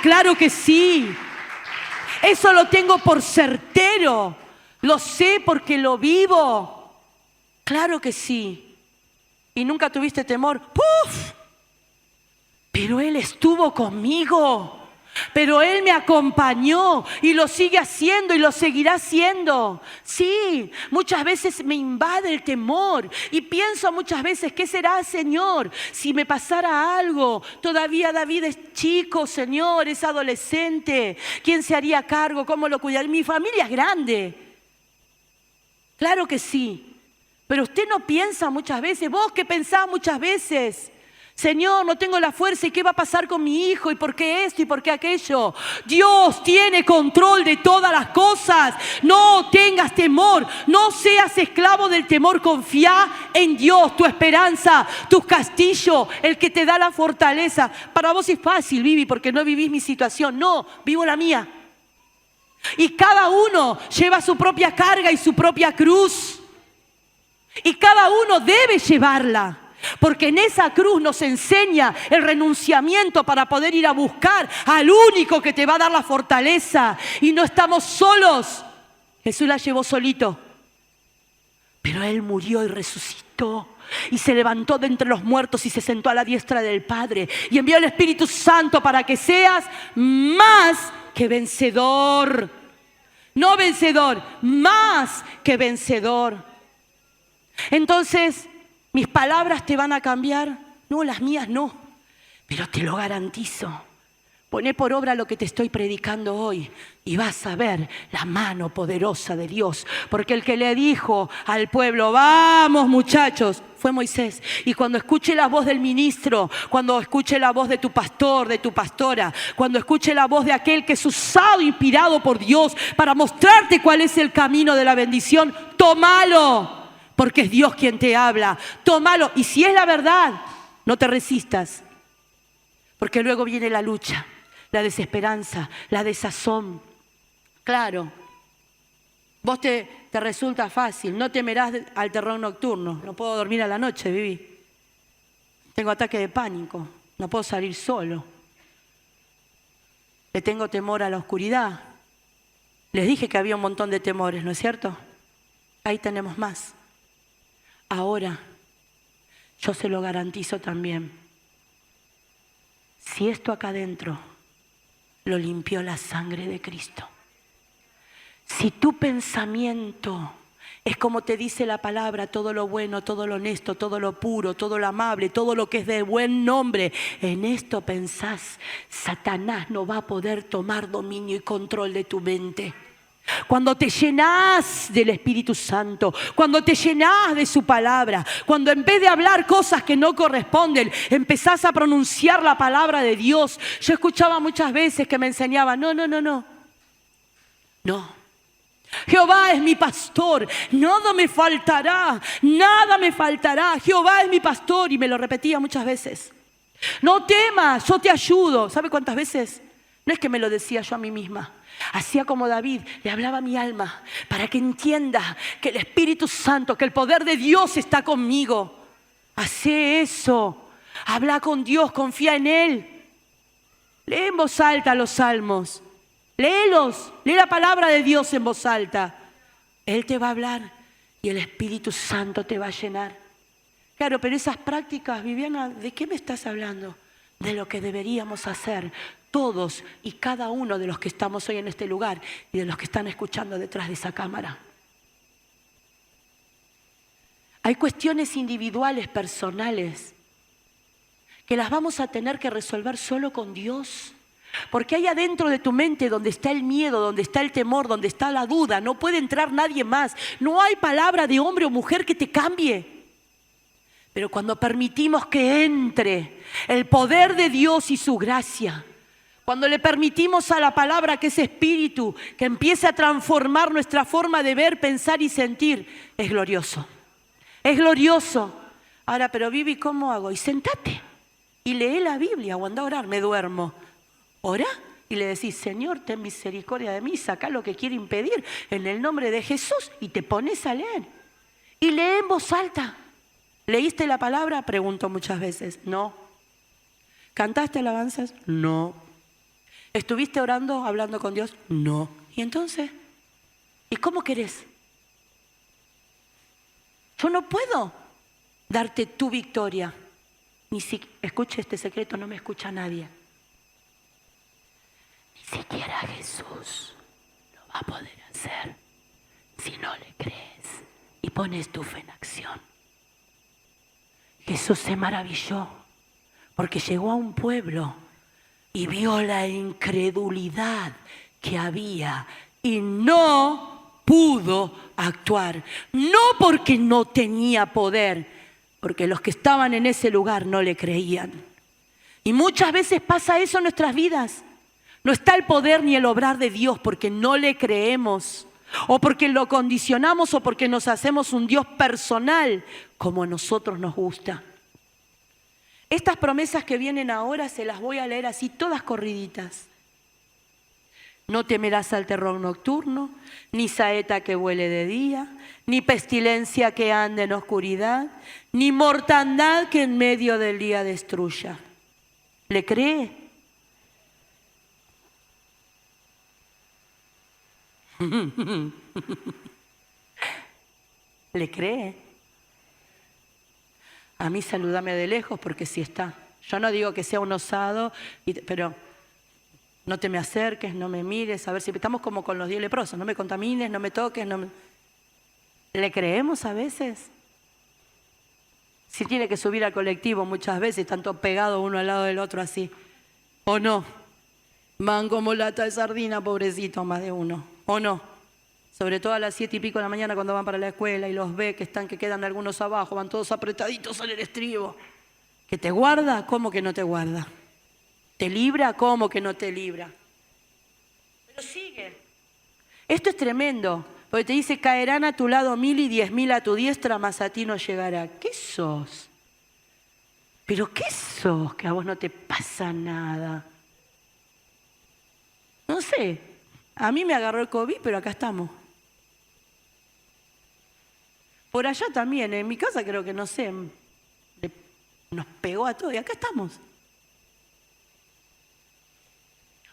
Claro que sí. Eso lo tengo por certero. Lo sé porque lo vivo. Claro que sí. ¿Y nunca tuviste temor? ¡Puf! Pero Él estuvo conmigo. Pero Él me acompañó y lo sigue haciendo y lo seguirá haciendo. Sí, muchas veces me invade el temor y pienso muchas veces, ¿qué será, Señor? Si me pasara algo, todavía David es chico, Señor, es adolescente. ¿Quién se haría cargo? ¿Cómo lo cuidaría? Mi familia es grande. Claro que sí, pero usted no piensa muchas veces, vos que pensás muchas veces. Señor, no tengo la fuerza, ¿y qué va a pasar con mi hijo? ¿Y por qué esto? ¿Y por qué aquello? Dios tiene control de todas las cosas. No tengas temor, no seas esclavo del temor. Confía en Dios, tu esperanza, tu castillo, el que te da la fortaleza. Para vos es fácil, Vivi, porque no vivís mi situación. No, vivo la mía. Y cada uno lleva su propia carga y su propia cruz. Y cada uno debe llevarla. Porque en esa cruz nos enseña el renunciamiento para poder ir a buscar al único que te va a dar la fortaleza. Y no estamos solos. Jesús la llevó solito. Pero Él murió y resucitó. Y se levantó de entre los muertos y se sentó a la diestra del Padre. Y envió el Espíritu Santo para que seas más que vencedor. No vencedor, más que vencedor. Entonces, ¿mis palabras te van a cambiar? No, las mías no. Pero te lo garantizo. Poné por obra lo que te estoy predicando hoy y vas a ver la mano poderosa de Dios. Porque el que le dijo al pueblo, vamos muchachos, fue Moisés. Y cuando escuche la voz del ministro, cuando escuche la voz de tu pastor, de tu pastora, cuando escuche la voz de aquel que es usado, inspirado por Dios para mostrarte cuál es el camino de la bendición, tómalo. Porque es Dios quien te habla. Tómalo. Y si es la verdad, no te resistas. Porque luego viene la lucha, la desesperanza, la desazón. Claro, vos te resulta fácil. No temerás al terror nocturno. No puedo dormir a la noche, Vivi. Tengo ataque de pánico. No puedo salir solo. Le tengo temor a la oscuridad. Les dije que había un montón de temores, ¿no es cierto? Ahí tenemos más. Ahora, yo se lo garantizo también. Si esto acá adentro lo limpió la sangre de Cristo. Si tu pensamiento es como te dice la palabra, todo lo bueno, todo lo honesto, todo lo puro, todo lo amable, todo lo que es de buen nombre, en esto pensás, Satanás no va a poder tomar dominio y control de tu mente. Cuando te llenás del Espíritu Santo, cuando te llenás de su palabra, cuando en vez de hablar cosas que no corresponden, empezás a pronunciar la palabra de Dios. Yo escuchaba muchas veces que me enseñaban, no. Jehová es mi pastor, nada me faltará, nada me faltará. Jehová es mi pastor, y me lo repetía muchas veces. No temas, yo te ayudo. ¿Sabe cuántas veces? No es que me lo decía yo a mí misma. Hacía como David, le hablaba a mi alma para que entienda que el Espíritu Santo, que el poder de Dios está conmigo. Hace eso, habla con Dios, confía en Él. Lee en voz alta los salmos, léelos, lee la palabra de Dios en voz alta. Él te va a hablar y el Espíritu Santo te va a llenar. Claro, pero esas prácticas, Viviana, ¿de qué me estás hablando? De lo que deberíamos hacer todos y cada uno de los que estamos hoy en este lugar y de los que están escuchando detrás de esa cámara. Hay cuestiones individuales, personales, que las vamos a tener que resolver solo con Dios. Porque ahí adentro de tu mente, donde está el miedo, donde está el temor, donde está la duda, no puede entrar nadie más. No hay palabra de hombre o mujer que te cambie. Pero cuando permitimos que entre el poder de Dios y su gracia, cuando le permitimos a la palabra, que es espíritu, que empiece a transformar nuestra forma de ver, pensar y sentir, es glorioso. Es glorioso. Ahora, pero Vivi, ¿cómo hago? Y sentate y lee la Biblia o anda a orar. Me duermo. Ora y le decís, Señor, ten misericordia de mí, saca lo que quiere impedir en el nombre de Jesús, y te pones a leer. Y lee en voz alta. ¿Leíste la palabra? Pregunto muchas veces. No. ¿Cantaste alabanzas? No. ¿Estuviste orando, hablando con Dios? No. ¿Y entonces? ¿Y cómo querés? Yo no puedo darte tu victoria. Ni si escuche este secreto, no me escucha nadie. Ni siquiera Jesús lo va a poder hacer si no le crees y pones tu fe en acción. Jesús se maravilló porque llegó a un pueblo y vio la incredulidad que había y no pudo actuar. No porque no tenía poder, porque los que estaban en ese lugar no le creían. Y muchas veces pasa eso en nuestras vidas. No está el poder ni el obrar de Dios porque no le creemos, o porque lo condicionamos, o porque nos hacemos un Dios personal como a nosotros nos gusta. Estas promesas que vienen ahora se las voy a leer así, todas corriditas. No temerás al terror nocturno, ni saeta que vuele de día, ni pestilencia que ande en oscuridad, ni mortandad que en medio del día destruya. ¿Le cree? ¿Le cree? A mí salúdame de lejos porque sí está. Yo no digo que sea un osado, pero no te me acerques, no me mires, a ver si estamos como con los 10 leprosos, no me contamines, no me toques, no me... ¿Le creemos a veces? Si tiene que subir al colectivo muchas veces, están todos pegados uno al lado del otro así. ¿O no? Van como lata de sardina, pobrecito, más de uno. ¿O no? Sobre todo a las 7 y pico de la mañana cuando van para la escuela y los ve que quedan algunos abajo, van todos apretaditos en el estribo. ¿Que te guarda? ¿Cómo que no te guarda? ¿Te libra? ¿Cómo que no te libra? Pero sigue. Esto es tremendo, porque te dice, caerán a tu lado 1000 y 10.000 a tu diestra, mas a ti no llegará. ¿Qué sos? ¿Pero qué sos? Que a vos no te pasa nada. No sé, a mí me agarró el COVID, pero acá estamos. Por allá también, en mi casa creo que, no sé, nos pegó a todos y acá estamos.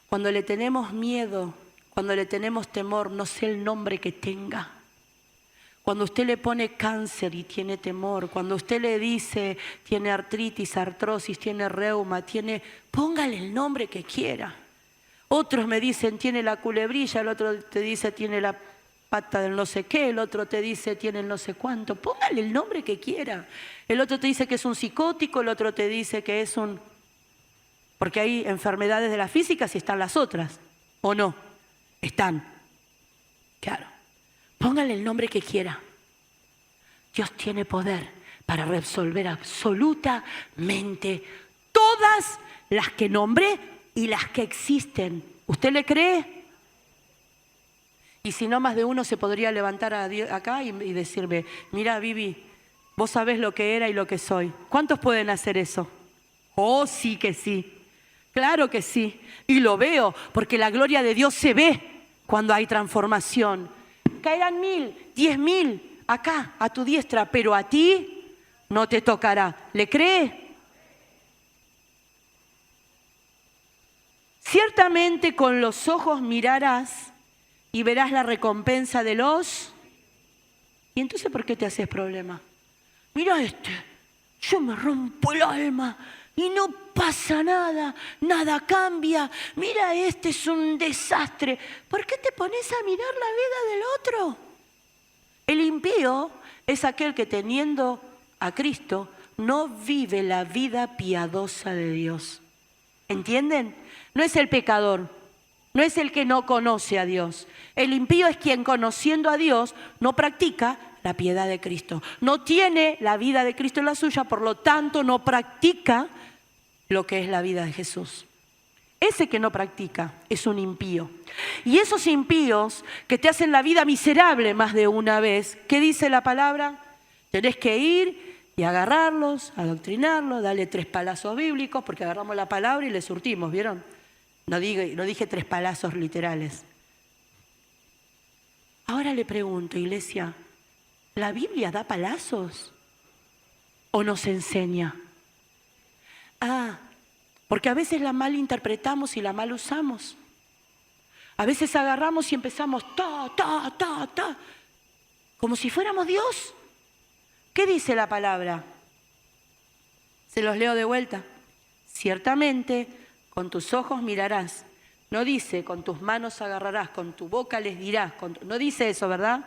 Cuando le tenemos miedo, cuando le tenemos temor, no sé el nombre que tenga. Cuando usted le pone cáncer y tiene temor, cuando usted le dice tiene artritis, artrosis, tiene reuma, póngale el nombre que quiera. Otros me dicen tiene la culebrilla, el otro te dice tiene la pata del no sé qué, el otro te dice tiene el no sé cuánto. Póngale el nombre que quiera. El otro te dice que es un psicótico, el otro te dice que es un... Porque hay enfermedades de la física y están las otras, ¿o no? Están. Claro. Póngale el nombre que quiera. Dios tiene poder para resolver absolutamente todas las que nombré y las que existen. ¿Usted le cree? Y si no, más de uno se podría levantar acá y decirme, mira, Vivi, vos sabés lo que era y lo que soy. ¿Cuántos pueden hacer eso? Oh, sí que sí. Claro que sí. Y lo veo, porque la gloria de Dios se ve cuando hay transformación. Caerán 1000, 10.000 acá, a tu diestra, pero a ti no te tocará. ¿Le cree? Ciertamente con los ojos mirarás y verás la recompensa de los... ¿Y entonces por qué te haces problema? Mira yo me rompo el alma y no pasa nada, nada cambia. Mira, es un desastre. ¿Por qué te pones a mirar la vida del otro? El impío es aquel que teniendo a Cristo no vive la vida piadosa de Dios. ¿Entienden? No es el pecador, no es el que no conoce a Dios. El impío es quien conociendo a Dios no practica la piedad de Cristo. No tiene la vida de Cristo en la suya, por lo tanto no practica lo que es la vida de Jesús. Ese que no practica es un impío. Y esos impíos que te hacen la vida miserable más de una vez, ¿qué dice la palabra? Tenés que ir y agarrarlos, adoctrinarlos, darle 3 palazos bíblicos, porque agarramos la palabra y le surtimos, ¿vieron? No dije 3 palazos literales. Ahora le pregunto, iglesia, ¿la Biblia da palazos o nos enseña? Porque a veces la mal interpretamos y la mal usamos. A veces agarramos y empezamos como si fuéramos Dios. ¿Qué dice la palabra? Se los leo de vuelta. Ciertamente con tus ojos mirarás. No dice con tus manos agarrarás, con tu boca les dirás. No dice eso, ¿verdad?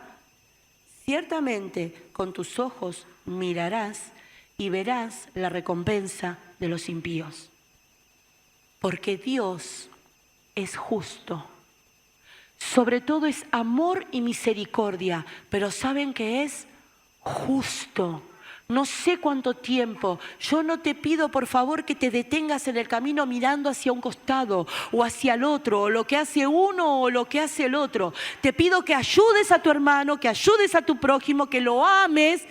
Ciertamente con tus ojos mirarás y verás la recompensa de los impíos. Porque Dios es justo. Sobre todo es amor y misericordia, pero ¿saben qué es? Justo. No sé cuánto tiempo. Yo no te pido, por favor, que te detengas en el camino mirando hacia un costado o hacia el otro, o lo que hace uno o lo que hace el otro. Te pido que ayudes a tu hermano, que ayudes a tu prójimo, que lo ames,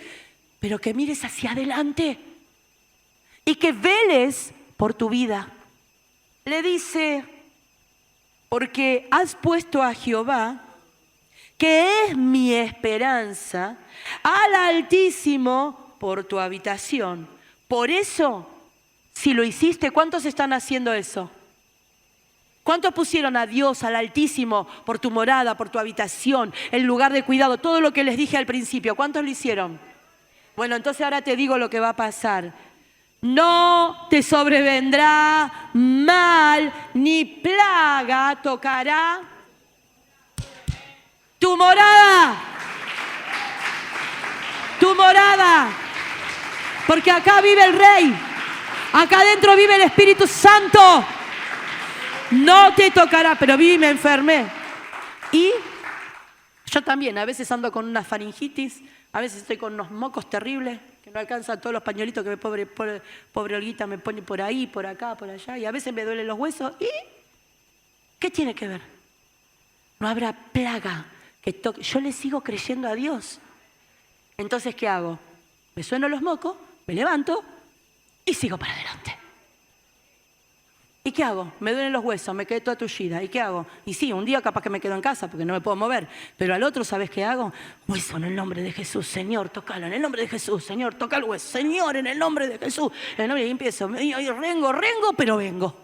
pero que mires hacia adelante y que veles por tu vida. Le dice, porque has puesto a Jehová, que es mi esperanza, al Altísimo por tu habitación. Por eso, si lo hiciste, ¿cuántos están haciendo eso? ¿Cuántos pusieron a Dios, al Altísimo, por tu morada, por tu habitación, el lugar de cuidado, todo lo que les dije al principio? ¿Cuántos lo hicieron? Bueno, entonces ahora te digo lo que va a pasar. No te sobrevendrá mal ni plaga tocará tu morada. Tu morada. Porque acá vive el Rey. Acá adentro vive el Espíritu Santo. No te tocará, pero vi y me enfermé. Y yo también, a veces ando con una faringitis, a veces estoy con unos mocos terribles, que no alcanzan todos los pañuelitos que pobre Olguita me pone por ahí, por acá, por allá, y a veces me duelen los huesos. ¿Y qué tiene que ver? No habrá plaga que toque. Yo le sigo creyendo a Dios. Entonces, ¿qué hago? Me sueno los mocos, me levanto y sigo para adelante. ¿Y qué hago? Me duelen los huesos, me quedé toda tullida. ¿Y qué hago? Y sí, un día capaz que me quedo en casa porque no me puedo mover. Pero al otro, ¿sabes qué hago? Hueso en el nombre de Jesús, Señor, tócalo. En el nombre de Jesús, Señor, toca el hueso. Señor, en el nombre de Jesús. Y empiezo, y rengo, pero vengo.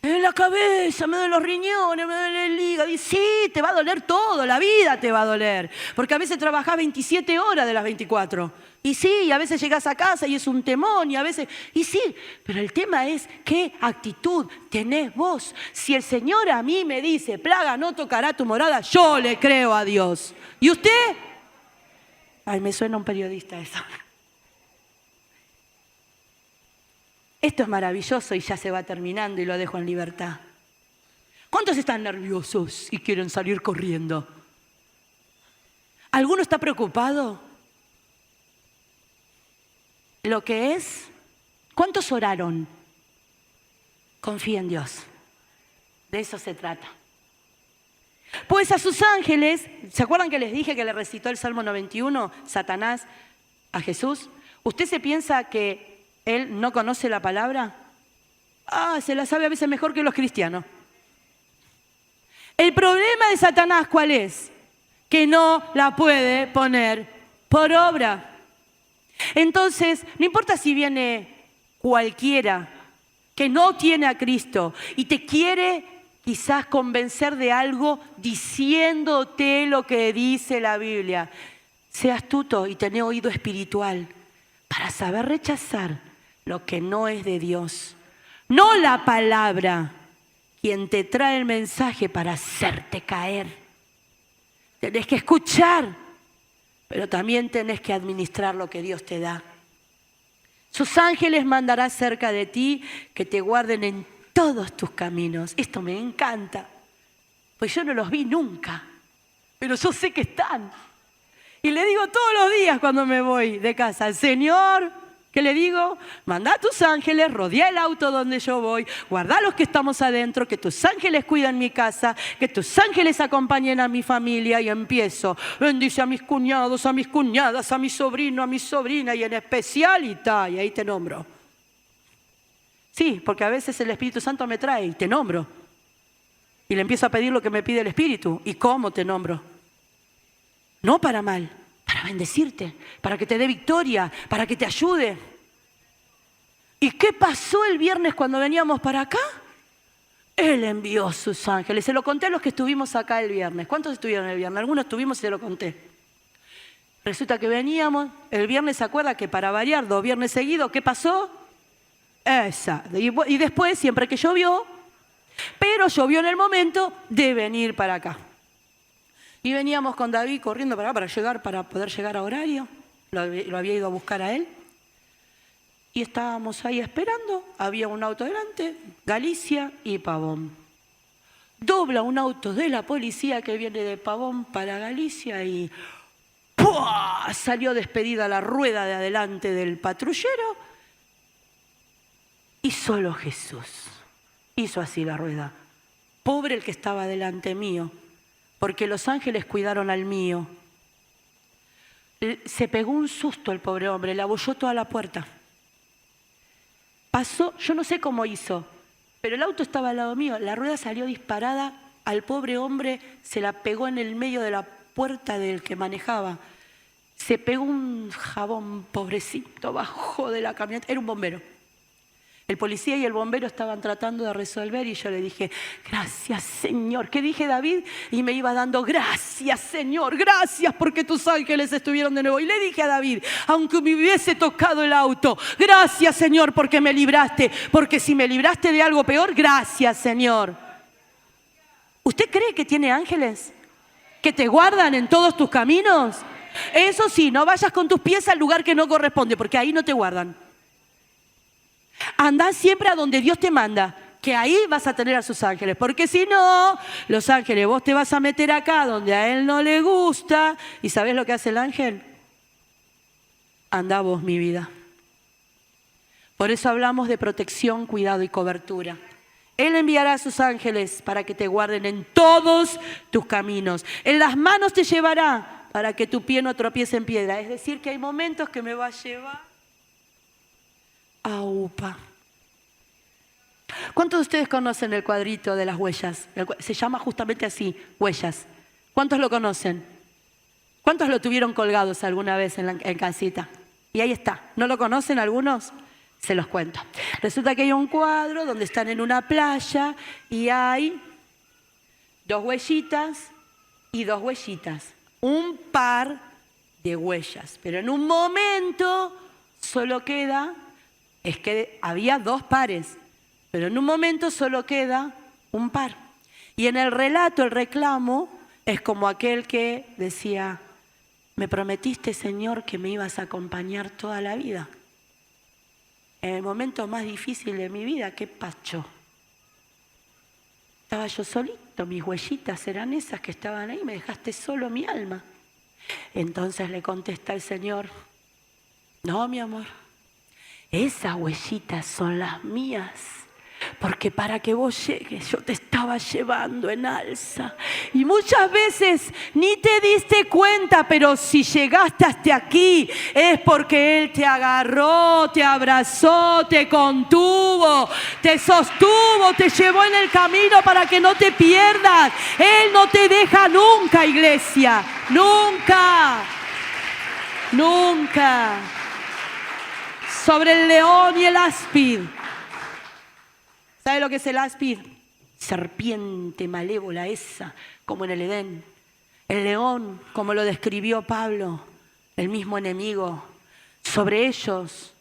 En la cabeza, me duelen los riñones, me duele el hígado. Y sí, te va a doler todo, la vida te va a doler. Porque a veces trabajás 27 horas de las 24. Y sí, y a veces llegás a casa y es un temón, y a veces... Y sí, pero el tema es qué actitud tenés vos. Si el Señor a mí me dice, plaga no tocará tu morada, yo le creo a Dios. ¿Y usted? Ay, me suena un periodista eso. Esto es maravilloso y ya se va terminando y lo dejo en libertad. ¿Cuántos están nerviosos y quieren salir corriendo? ¿Alguno está preocupado? Lo que es, ¿cuántos oraron? Confía en Dios. De eso se trata. Pues a sus ángeles, ¿se acuerdan que les dije que le recitó el Salmo 91, Satanás, a Jesús? ¿Usted se piensa que él no conoce la palabra? Se la sabe a veces mejor que los cristianos. El problema de Satanás, ¿cuál es? Que no la puede poner por obra. Entonces, no importa si viene cualquiera que no tiene a Cristo y te quiere quizás convencer de algo diciéndote lo que dice la Biblia. Sé astuto y tené oído espiritual para saber rechazar lo que no es de Dios. No la palabra, quien te trae el mensaje para hacerte caer. Tenés que escuchar, pero también tenés que administrar lo que Dios te da. Sus ángeles mandará cerca de ti que te guarden en todos tus caminos. Esto me encanta, pues yo no los vi nunca, pero yo sé que están. Y le digo todos los días cuando me voy de casa al Señor, ¿qué le digo? Manda a tus ángeles, rodea el auto donde yo voy, guarda a los que estamos adentro, que tus ángeles cuidan mi casa, que tus ángeles acompañen a mi familia. Y empiezo, bendice a mis cuñados, a mis cuñadas, a mi sobrino, a mi sobrina y en especial y ahí te nombro. Sí, porque a veces el Espíritu Santo me trae y te nombro. Y le empiezo a pedir lo que me pide el Espíritu. ¿Y cómo te nombro? No para mal, para bendecirte, para que te dé victoria, para que te ayude. ¿Y qué pasó el viernes cuando veníamos para acá? Él envió sus ángeles. Se lo conté a los que estuvimos acá el viernes. ¿Cuántos estuvieron el viernes? Algunos estuvimos y se lo conté. Resulta que veníamos, el viernes, ¿se acuerda que para variar 2 viernes seguidos, qué pasó? Y después, siempre que llovió, pero llovió en el momento de venir para acá. Y veníamos con David corriendo para acá para poder llegar a horario. Lo había ido a buscar a él. Y estábamos ahí esperando. Había un auto delante, Galicia y Pavón. Dobla un auto de la policía que viene de Pavón para Galicia y ¡pua! Salió despedida la rueda de adelante del patrullero. Y solo Jesús hizo así la rueda. Pobre el que estaba delante mío, porque los ángeles cuidaron al mío. Se pegó un susto el pobre hombre, le abolló toda la puerta. Pasó, yo no sé cómo hizo, pero el auto estaba al lado mío, la rueda salió disparada, al pobre hombre se la pegó en el medio de la puerta del que manejaba. Se pegó un jabón, pobrecito, bajó de la camioneta, era un bombero. El policía y el bombero estaban tratando de resolver y yo le dije, gracias Señor. ¿Qué dije, David? Y me iba dando, gracias Señor, gracias porque tus ángeles estuvieron de nuevo. Y le dije a David, aunque me hubiese tocado el auto, gracias Señor porque me libraste, porque si me libraste de algo peor, gracias Señor. ¿Usted cree que tiene ángeles que te guardan en todos tus caminos? Eso sí, no vayas con tus pies al lugar que no corresponde, porque ahí no te guardan. Andá siempre a donde Dios te manda, que ahí vas a tener a sus ángeles, porque si no, los ángeles, vos te vas a meter acá donde a él no le gusta, y ¿sabés lo que hace el ángel? Andá vos, mi vida. Por eso hablamos de protección, cuidado y cobertura. Él enviará a sus ángeles para que te guarden en todos tus caminos. En las manos te llevará para que tu pie no tropiece en piedra. Es decir, que hay momentos que me va a llevar a UPA. ¿Cuántos de ustedes conocen el cuadrito de las huellas? Se llama justamente así, huellas. ¿Cuántos lo conocen? ¿Cuántos lo tuvieron colgados alguna vez en casita? Y ahí está. ¿No lo conocen algunos? Se los cuento. Resulta que hay un cuadro donde están en una playa y hay 2 huellitas y 2 huellitas. Un par de huellas. Pero en un momento solo queda... Es que había 2 pares, pero en un momento solo queda un par. Y en el relato, el reclamo, es como aquel que decía, me prometiste, Señor, que me ibas a acompañar toda la vida. En el momento más difícil de mi vida, ¿qué pasó? Estaba yo solito, mis huellitas eran esas que estaban ahí, me dejaste solo mi alma. Entonces le contesta el Señor, no, mi amor, esas huellitas son las mías, porque para que vos llegues yo te estaba llevando en alza. Y muchas veces ni te diste cuenta, pero si llegaste hasta aquí es porque Él te agarró, te abrazó, te contuvo, te sostuvo, te llevó en el camino para que no te pierdas. Él no te deja nunca, iglesia, nunca, nunca. Sobre el león y el áspid. ¿Sabe lo que es el áspid? Serpiente malévola esa, como en el Edén. El león, como lo describió Pablo, el mismo enemigo. Sobre ellos,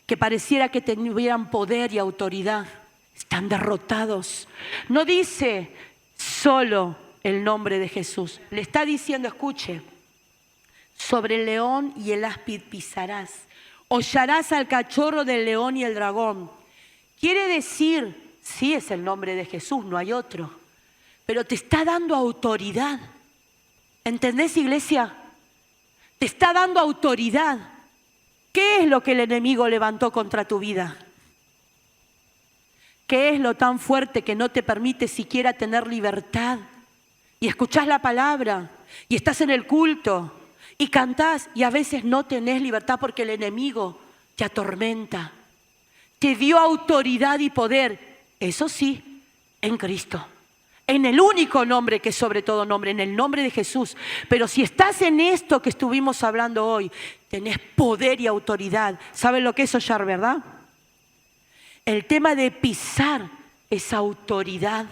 que pareciera que tuvieran poder y autoridad, están derrotados. No dice solo el nombre de Jesús. Le está diciendo, escuche, sobre el león y el áspid pisarás. Hollarás al cachorro del león y el dragón. Quiere decir, sí es el nombre de Jesús, no hay otro, pero te está dando autoridad. ¿Entendés, iglesia? Te está dando autoridad. ¿Qué es lo que el enemigo levantó contra tu vida? ¿Qué es lo tan fuerte que no te permite siquiera tener libertad? Y escuchás la palabra, y estás en el culto, y cantás, y a veces no tenés libertad porque el enemigo te atormenta. Te dio autoridad y poder, eso sí, en Cristo. En el único nombre que es sobre todo nombre, en el nombre de Jesús. Pero si estás en esto que estuvimos hablando hoy, tenés poder y autoridad. ¿Saben lo que es hollar, verdad? El tema de pisar es autoridad.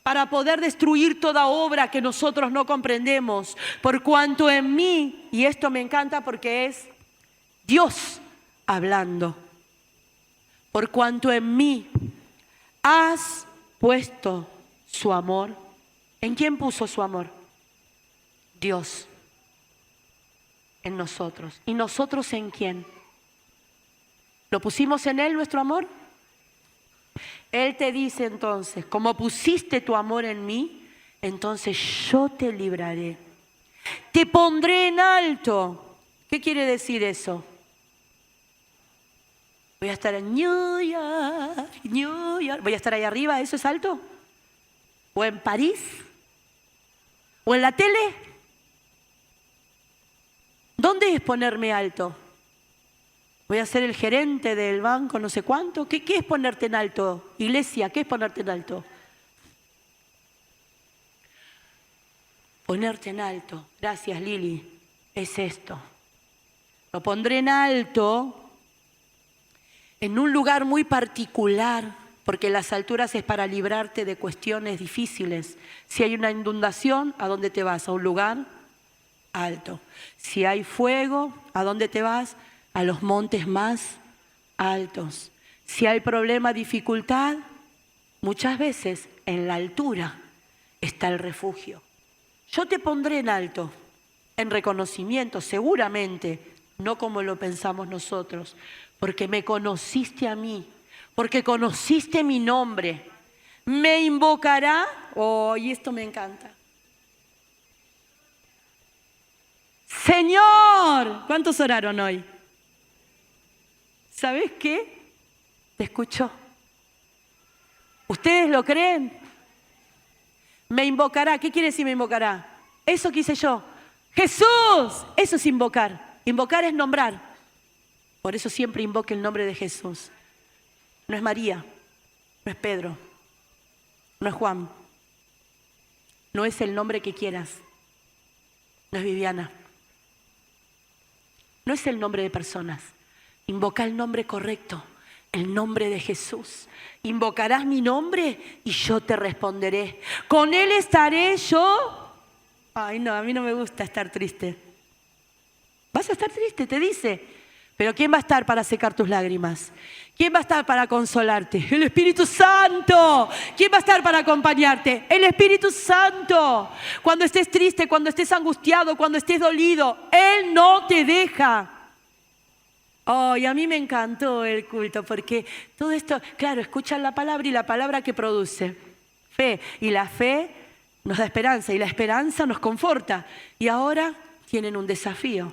Para poder destruir toda obra que nosotros no comprendemos. Por cuanto en mí, y esto me encanta porque es Dios hablando. Por cuanto en mí has puesto su amor. ¿En quién puso su amor? Dios. En nosotros. ¿Y nosotros en quién? ¿Lo pusimos en Él nuestro amor? Él te dice entonces, como pusiste tu amor en mí, entonces yo te libraré. Te pondré en alto. ¿Qué quiere decir eso? Voy a estar en New York, New York. Voy a estar ahí arriba, ¿eso es alto? ¿O en París? ¿O en la tele? ¿Dónde es ponerme alto? Voy a ser el gerente del banco, no sé cuánto. ¿Qué es ponerte en alto? Iglesia, ¿qué es ponerte en alto? Ponerte en alto, gracias Lili, es esto. Lo pondré en alto, en un lugar muy particular, porque las alturas es para librarte de cuestiones difíciles. Si hay una inundación, ¿a dónde te vas? A un lugar alto. Si hay fuego, ¿a dónde te vas? A los montes más altos. Si hay problema, dificultad, muchas veces en la altura está el refugio. Yo te pondré en alto, en reconocimiento, seguramente, no como lo pensamos nosotros, porque me conociste a mí, porque conociste mi nombre. Me invocará, y esto me encanta. Señor, ¿cuántos oraron hoy? ¿Sabes qué? Te escuchó. ¿Ustedes lo creen? Me invocará. ¿Qué quiere decir me invocará? Eso quise yo. Jesús. Eso es invocar. Invocar es nombrar. Por eso siempre invoque el nombre de Jesús. No es María. No es Pedro. No es Juan. No es el nombre que quieras. No es Viviana. No es el nombre de personas. Invoca el nombre correcto, el nombre de Jesús. Invocarás mi nombre y yo te responderé. Con Él estaré yo. Ay, no, a mí no me gusta estar triste. Vas a estar triste, te dice. Pero ¿quién va a estar para secar tus lágrimas? ¿Quién va a estar para consolarte? El Espíritu Santo. ¿Quién va a estar para acompañarte? El Espíritu Santo. Cuando estés triste, cuando estés angustiado, cuando estés dolido, Él no te deja. Y a mí me encantó el culto porque todo esto, claro, escuchan la palabra y la palabra que produce fe. Y la fe nos da esperanza y la esperanza nos conforta. Y ahora tienen un desafío.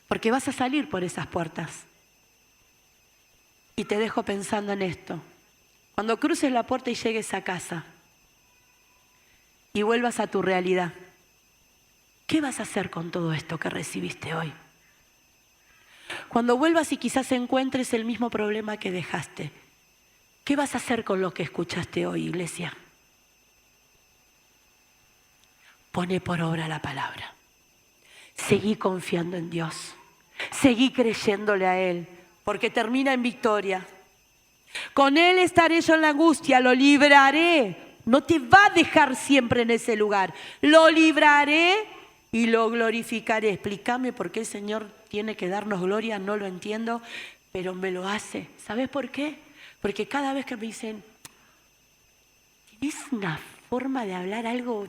Porque vas a salir por esas puertas. Y te dejo pensando en esto. Cuando cruces la puerta y llegues a casa y vuelvas a tu realidad, ¿qué vas a hacer con todo esto que recibiste hoy? Cuando vuelvas y quizás encuentres el mismo problema que dejaste, ¿qué vas a hacer con lo que escuchaste hoy, iglesia? Pone por obra la palabra. Seguí confiando en Dios. Seguí creyéndole a Él, porque termina en victoria. Con Él estaré yo en la angustia, lo libraré. No te va a dejar siempre en ese lugar. Lo libraré y lo glorificaré. Explícame por qué el Señor tiene que darnos gloria, no lo entiendo, pero me lo hace. ¿Sabes por qué? Porque cada vez que me dicen, tienes una forma de hablar algo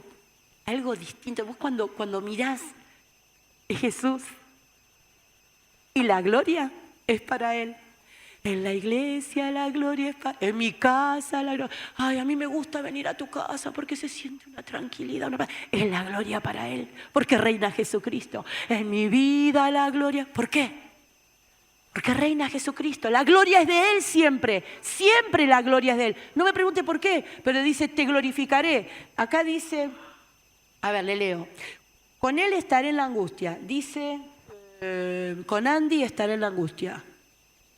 distinto. Vos cuando mirás es Jesús y la gloria es para Él. En la iglesia la gloria es para Él. En mi casa la gloria. Ay, a mí me gusta venir a tu casa porque se siente una tranquilidad. Es la gloria para Él, porque reina Jesucristo. En mi vida la gloria. ¿Por qué? Porque reina Jesucristo. La gloria es de Él siempre. Siempre la gloria es de Él. No me pregunte por qué, pero dice, te glorificaré. Acá dice, a ver, le leo. Con Él estaré en la angustia. Dice, con Andy estaré en la angustia.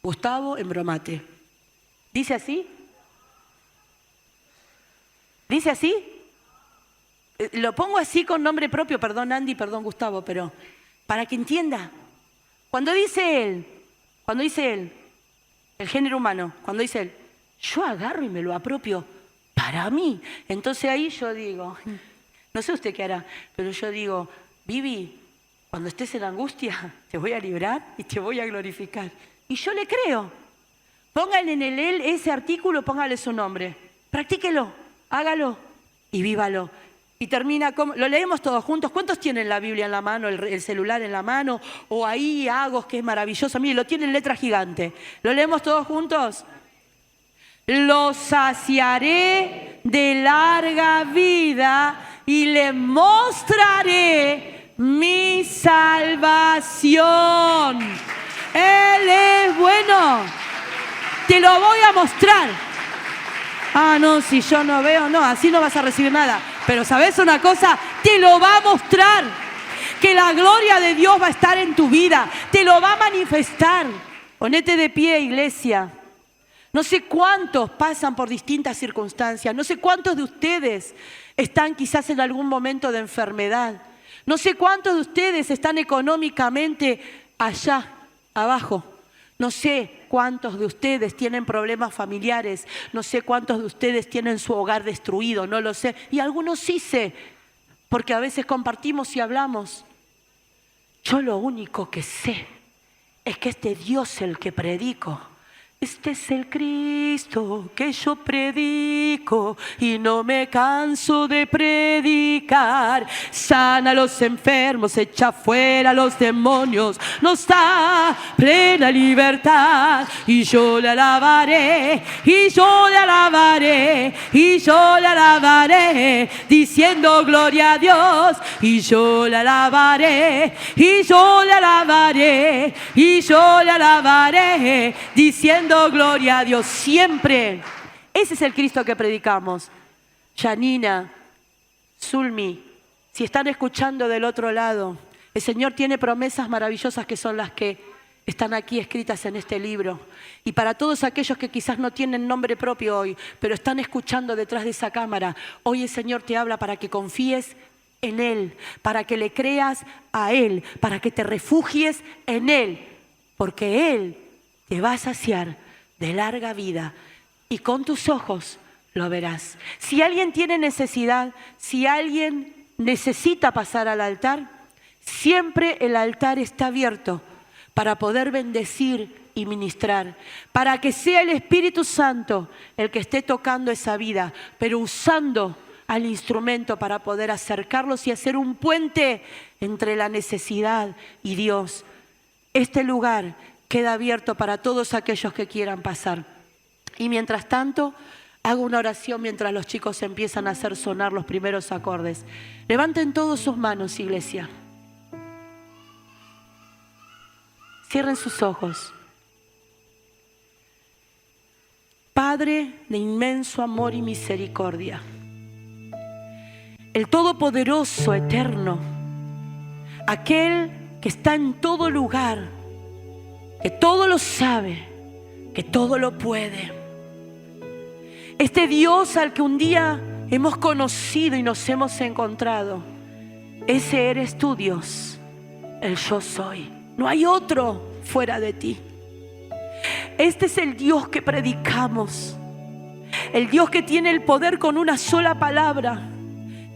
Gustavo en Bromate. ¿Dice así? ¿Dice así? Lo pongo así con nombre propio, perdón Andy, perdón Gustavo, pero para que entienda. Cuando dice él, el género humano, cuando dice él, yo agarro y me lo apropio para mí. Entonces ahí yo digo, no sé usted qué hará, pero yo digo, Vivi, cuando estés en angustia, te voy a librar y te voy a glorificar. Y yo le creo. Póngale en el él ese artículo, póngale su nombre. Practíquelo, hágalo y vívalo. Y termina como, lo leemos todos juntos. ¿Cuántos tienen la Biblia en la mano, el celular en la mano? O ahí Agos, que es maravilloso. Mire, lo tiene en letra gigante. ¿Lo leemos todos juntos? Lo saciaré de larga vida y le mostraré mi salvación. Él es bueno. Te lo voy a mostrar. Ah, no, si yo no veo, no, así no vas a recibir nada. Pero ¿sabes una cosa? Te lo va a mostrar. Que la gloria de Dios va a estar en tu vida. Te lo va a manifestar. Ponete de pie, iglesia. No sé cuántos pasan por distintas circunstancias. No sé cuántos de ustedes están quizás en algún momento de enfermedad. No sé cuántos de ustedes están económicamente allá abajo. No sé cuántos de ustedes tienen problemas familiares. No sé cuántos de ustedes tienen su hogar destruido. No lo sé. Y algunos sí sé, porque a veces compartimos y hablamos. Yo lo único que sé es que este Dios el que predico, este es el Cristo que yo predico y no me canso de predicar. Sana a los enfermos, echa fuera a los demonios, nos da plena libertad. Y yo le alabaré, y yo le alabaré, y yo le alabaré, diciendo gloria a Dios. Y yo le alabaré, y yo le alabaré, y yo le alabaré, diciendo gloria a Dios siempre. Ese es el Cristo que predicamos. Janina, Zulmi, si están escuchando del otro lado, el Señor tiene promesas maravillosas que son las que están aquí escritas en este libro. Y para todos aquellos que quizás no tienen nombre propio hoy, pero están escuchando detrás de esa cámara, hoy el Señor te habla para que confíes en Él, para que le creas a Él, para que te refugies en Él, porque Él te va a saciar de larga vida y con tus ojos lo verás. Si alguien tiene necesidad, si alguien necesita pasar al altar, siempre el altar está abierto para poder bendecir y ministrar, para que sea el Espíritu Santo el que esté tocando esa vida, pero usando al instrumento para poder acercarlos y hacer un puente entre la necesidad y Dios. Este lugar queda abierto para todos aquellos que quieran pasar. Y mientras tanto, Hago una oración mientras los chicos empiezan a hacer sonar los primeros acordes. Levanten todos sus manos, iglesia. Cierren sus ojos. Padre de inmenso amor y misericordia, el Todopoderoso, eterno, aquel que está en todo lugar, que todo lo sabe, que todo lo puede. Este Dios al que un día hemos conocido y nos hemos encontrado, ese eres tú, Dios, el yo soy. No hay otro fuera de ti. Este es el Dios que predicamos, el Dios que tiene el poder con una sola palabra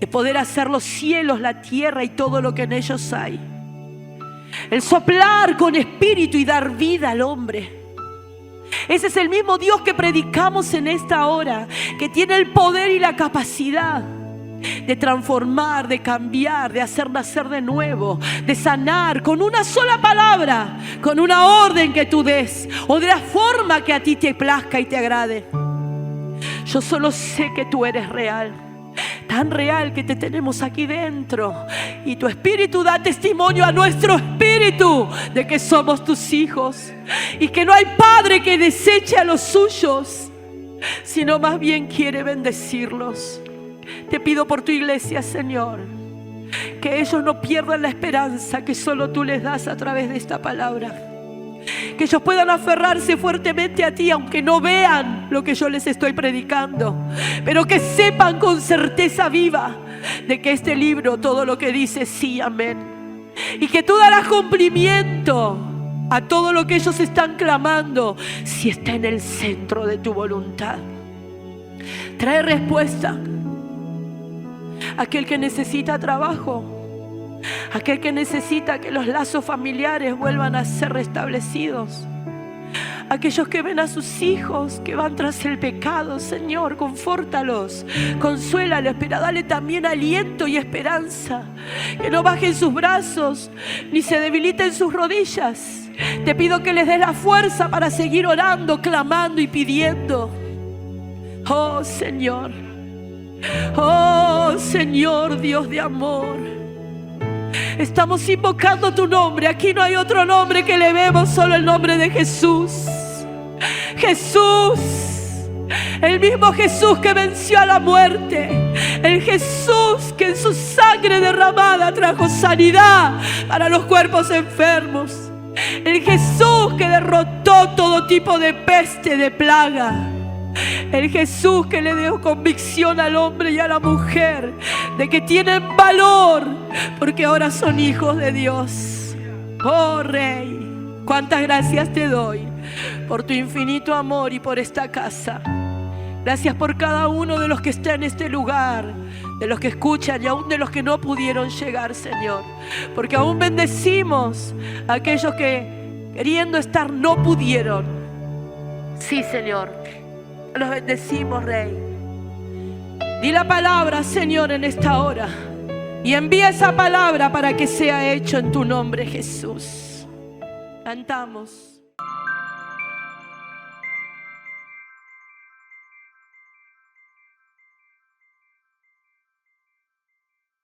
de poder hacer los cielos, la tierra y todo lo que en ellos hay. El soplar con espíritu y dar vida al hombre. Ese es el mismo Dios que predicamos en esta hora, que tiene el poder y la capacidad de transformar, de cambiar, de hacer nacer de nuevo, de sanar con una sola palabra, con una orden que tú des o de la forma que a ti te plazca y te agrade. Yo solo sé que tú eres real, tan real que te tenemos aquí dentro, y tu espíritu da testimonio a nuestro espíritu de que somos tus hijos y que no hay padre que deseche a los suyos, sino más bien quiere bendecirlos. Te pido por tu iglesia, Señor, que ellos no pierdan la esperanza que solo tú les das a través de esta palabra. Que ellos puedan aferrarse fuertemente a ti, aunque no vean lo que yo les estoy predicando, pero que sepan con certeza viva de que este libro, todo lo que dice, sí, amén. Y que tú darás cumplimiento a todo lo que ellos están clamando, si está en el centro de tu voluntad. Trae respuesta. Aquel que necesita trabajo, aquel que necesita que los lazos familiares vuelvan a ser restablecidos, aquellos que ven a sus hijos que van tras el pecado, Señor, confórtalos, consuélalos, pero dale también aliento y esperanza, que no bajen sus brazos ni se debiliten sus rodillas. Te pido que les des la fuerza para seguir orando, clamando y pidiendo. Oh Señor, oh Señor, Dios de amor, estamos invocando tu nombre. Aquí no hay otro nombre que le vemos, solo el nombre de Jesús. Jesús, el mismo Jesús que venció a la muerte, el Jesús que en su sangre derramada trajo sanidad para los cuerpos enfermos, el Jesús que derrotó todo tipo de peste, de plaga, el Jesús que le dio convicción al hombre y a la mujer de que tienen valor porque ahora son hijos de Dios. Oh Rey, cuántas gracias te doy por tu infinito amor y por esta casa. Gracias por cada uno de los que está en este lugar, de los que escuchan y aún de los que no pudieron llegar, Señor, porque aún bendecimos a aquellos que queriendo estar no pudieron. Sí, Señor, los bendecimos, Rey. Di la palabra, Señor, en esta hora, y envía esa palabra para que sea hecho en tu nombre, Jesús. Cantamos.